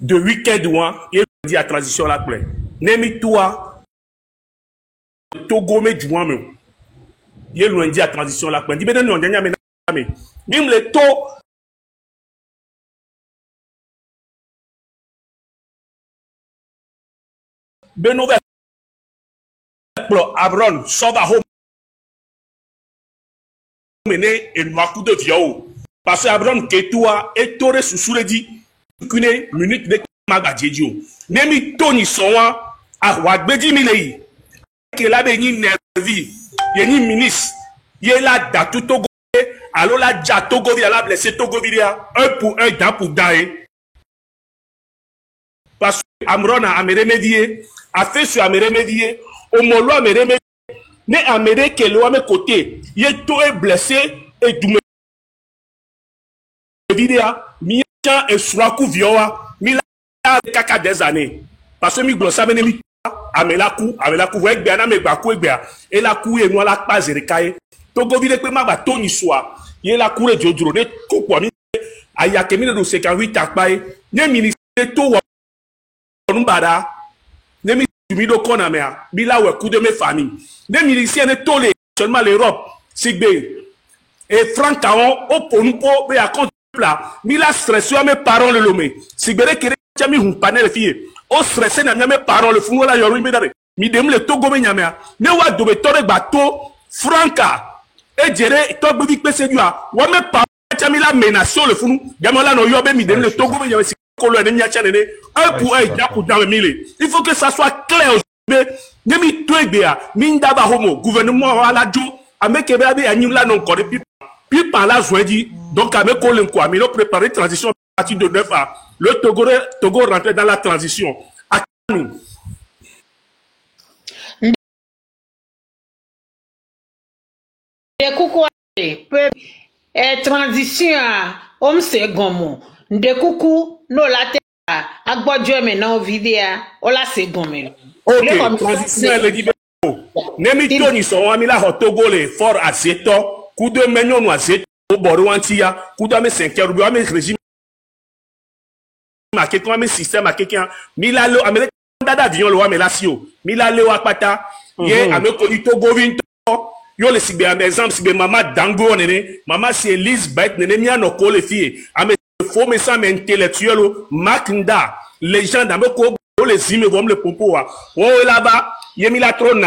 de week-end et dit à transition la plaie. Nemi toi Togo me Douan me. Yé lundi à transition la plaie. Dibe non nyanya me me. Bim le to Benové Abron sauve à home mené et noir coup de viao parce que Abron Ketua et Torre sous le dit qu'une minute de Magadjedio Nemi Tony Soa à Wagbeji Milei que la béni nervi yeni ministre yela da tout Togo alors la ja Togo via la blessé Togo via un pour un dent pour dent parce que Amron a remédié a fait sur remédier au molo a remédier mais à que le homme côté il est tout blessé et du vidéo mi chan et sur la coup vioa mi la kaka des années parce que mi glossa bene mi amela coup ouais bien na me gba coup et la coup et moi la pas zerekaye Togo vide pe ma ba toni soa il la coup et jodro ne ko kwa mi aya ke mi do 58 akpai ne ministre to Numbada, ne mi do kona mea, bila we coup de mes familles. Ne miliciens ne tolé seulement l'Europe, sigbe. Et franchement, au ponpo, be à compte là, mila stressé à mes parents le lomé. Sigbe kere chami hun panel fille. Au stressé na mes parents le fou la yori medare. Mi dem le Togo me nyamea. Ne wa do be tore bateau franca. Et jere to bi pese dua. Wa mes parents chami la menace le fou. Gamola no yobe mi dem le Togo me nyamea. Un pour un, dans le mille. Il faut que ça soit clair aujourd'hui. Nemi tuebea, mindaba homo, gouvernement à la jo, avec Kébéabe et Nîmes non coré, puis par la joie dit, donc avec Kolenko, mais nous préparer transition à partir de 9 à le Togo rentrer dans la transition. À nous.
Transition à homme segomo. De coucou, no la te agbodjo me na vidéo o la se gomme.
OK, transition le dit Nemi Tony so ami la Togo le fort azeto, coup de menyo no azeto boru antia, coup de me 5 euros ami régime ma quelqu'un ami système à quelqu'un mila lo américain d'avion lo ami la sio, mila le akpata, ye ami ko Togo vinto yo le sibe am exemple sibe mama dango nene, mama c'est Elizabeth nene mi anoko le fille, ami faut me ça intellectuel Maknda les gens dans le les immeubles comme le pompo oh là-bas yemi la trône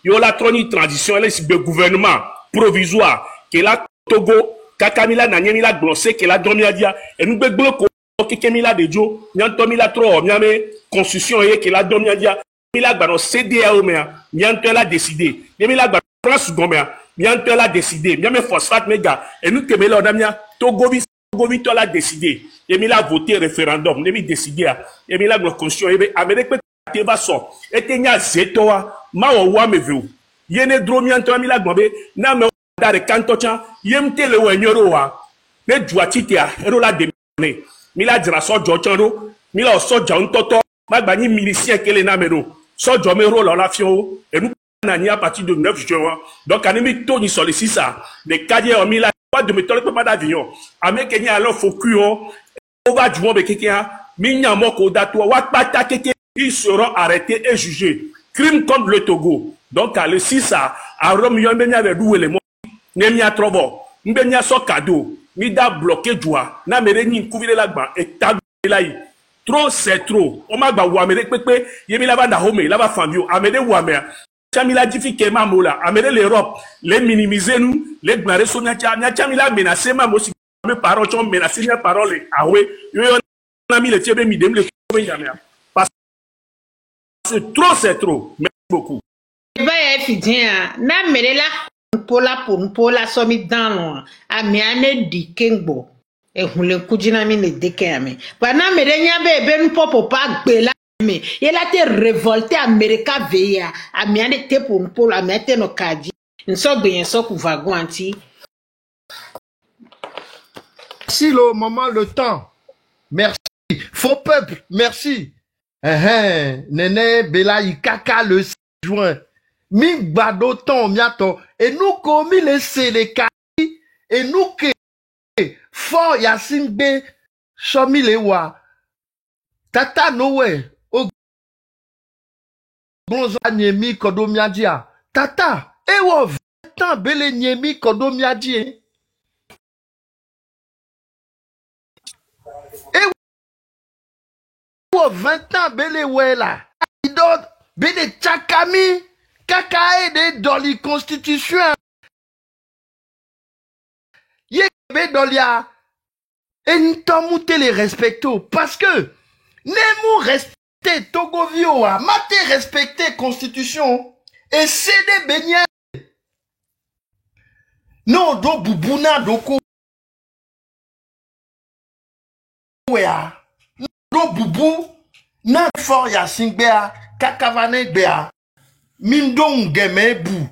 yo la trône transition elle de gouvernement provisoire que la Togo kakamila na nyemi la glossé que la domia dia et nous beglo ko kemila de jo nyanto mi la trop nyame constitution et que la domia dia mi la gba CDAO mais nyanto la décidé yemi la gba France gomea nyanto la décidé nyame phosphate mega et nous kemela odamia Togo Govito l'a décidé, et il a voté référendum, il a décidé, et il a la constitution, et Amérique peut va so, et il y a zetoa, ma wa me vu, yene dromianto mi la gombe, na me da de kantocha, yemte le wenyoroa, ne duatitia, ero la demane, mi la dira so jochando, mi la so jantoto, ma bani milicien kele na mero, so jomero la fio, et nous à partir de 9 juin, donc à mi toni sur les 6 les cadres ont mis la pas de méthode pas d'avion avec Kenya alors faut que on va du monde quelqu'un minya moko dato wa pata keke ils seront arrêtés et jugés crime contre le Togo donc à le 6 à Rome yo mbenya be doué le mo nemia trobo mbenya so cadeau mi da bloqué joie na mere ni couvrir la gba et tabu là trop c'est trop on m'a ba wa mere pepe yemi la ba na home la ba fambio amede wa mer Chamila difficulté mamola, amener l'Europe, les minimiser nous, les gnarer son Chamila menacé ma aussi, mes parents ont menacé mes paroles, ah oui, on a mis le tiers de midem, le jamais. Parce que c'est trop. Merci beaucoup.
Va efidien na merela pola somi dans a mi ane di kengbo e hunle kujina mi ne deke ame ba na merenya be nu popo pa gbela mi il a été révolté America veya a mi ane te pour a mi ate no kaji nso gbeyen so ku vagon anti.
Merci le moment, le temps. Merci. Faux peuple, merci. Nene Bela Ikaka le 6 juin. Mi gbado ton miato. Et nous commis les sélékali. Et nous que fort Yassine B. Chomi le wa. Tata nowe. O bonzo nyemi kodomiadia. Tata. Ewo 20 ans bele nyemi kodomiadie. Et 20 ans, bele wela. Idod, bele chakami, kakae de dans la constitution. Ye be dolia. Et nous t'en les respecto. Parce que, nemu respecter Togovio, mate respecter constitution. Et c'est des beignets. Non, do bubuna doko. Do bubu na for ya singbea kakavane gbea mindong geme bu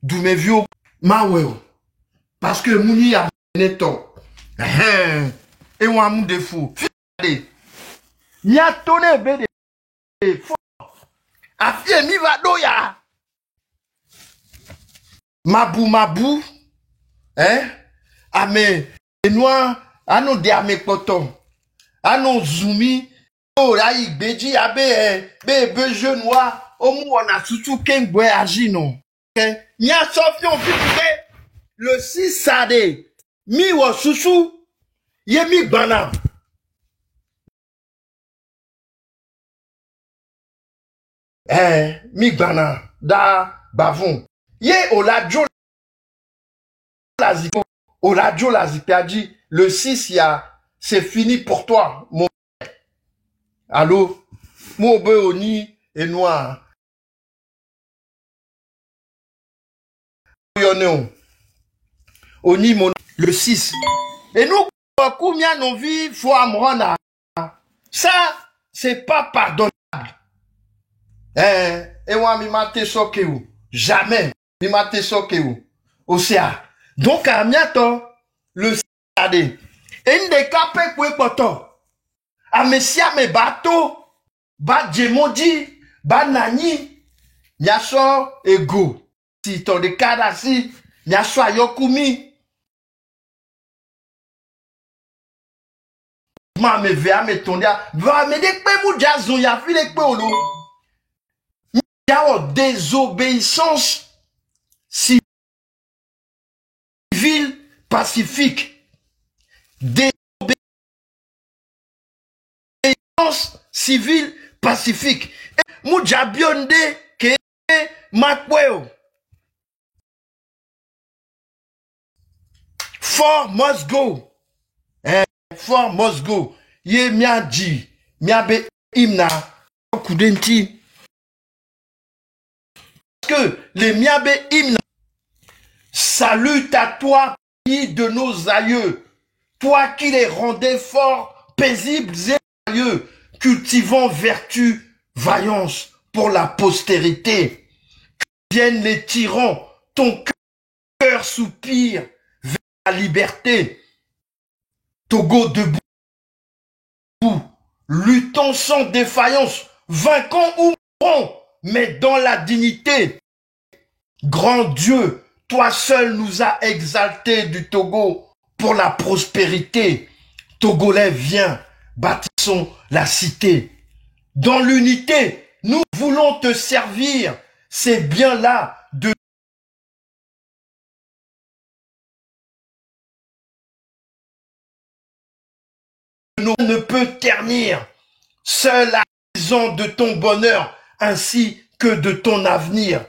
du me vieux maweo parce que mouni a neto et on a mon défaut ni a tonné bede a fie mi va doya mabu ame noir anon de ame poto anon zoumi o la igbeji abe be jeune noir o mu ona tutu kengwe agi non ni a sofion vite le 6 sade mi wo susu ye mi gbana mi gbana da bavon ye olajo laziko olajo laziko a dit le 6 c'est fini pour toi mon allô mon beoni et noir oni mon le 6 et nous combien nos vies faut amrona ça c'est pas pardonnable et moi mi mate sokeu jamais mi mate sokeu océa donc à miato le 6 et une des capes pour poto a messia me bateau ba djemoji ba nani nyaso ego si ton de kadasi nyaso ayokumi ma me vea me tondia va me de pe mu jazo ya fi de pe olo ya désobéissance civile pacifique civile pacifique. Moudjabionde ke makweo. For must go. For must go. Ye miaji. Miabe imna. Kudenti. Parce que les miabe imna. Salute à toi, pays de nos aïeux. Toi qui les rendais forts, paisibles et joyeux. Cultivant vertu, vaillance pour la postérité. Que viennent les tyrans, ton cœur soupire vers la liberté. Togo debout, luttons sans défaillance, vainquons ou mourons, mais dans la dignité. Grand Dieu, toi seul nous as exaltés du Togo pour la prospérité. Togolais, viens, bâtissons la cité. Dans l'unité, nous voulons te servir. C'est bien là de nous ne peut ternir. Seul artisan de ton bonheur ainsi que de ton avenir.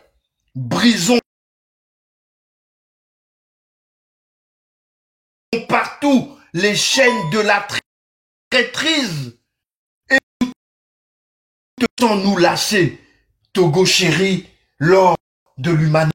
Brisons partout les chaînes de la traîtrise et nous sans nous lâcher. Togo chéri, l'or de l'humanité.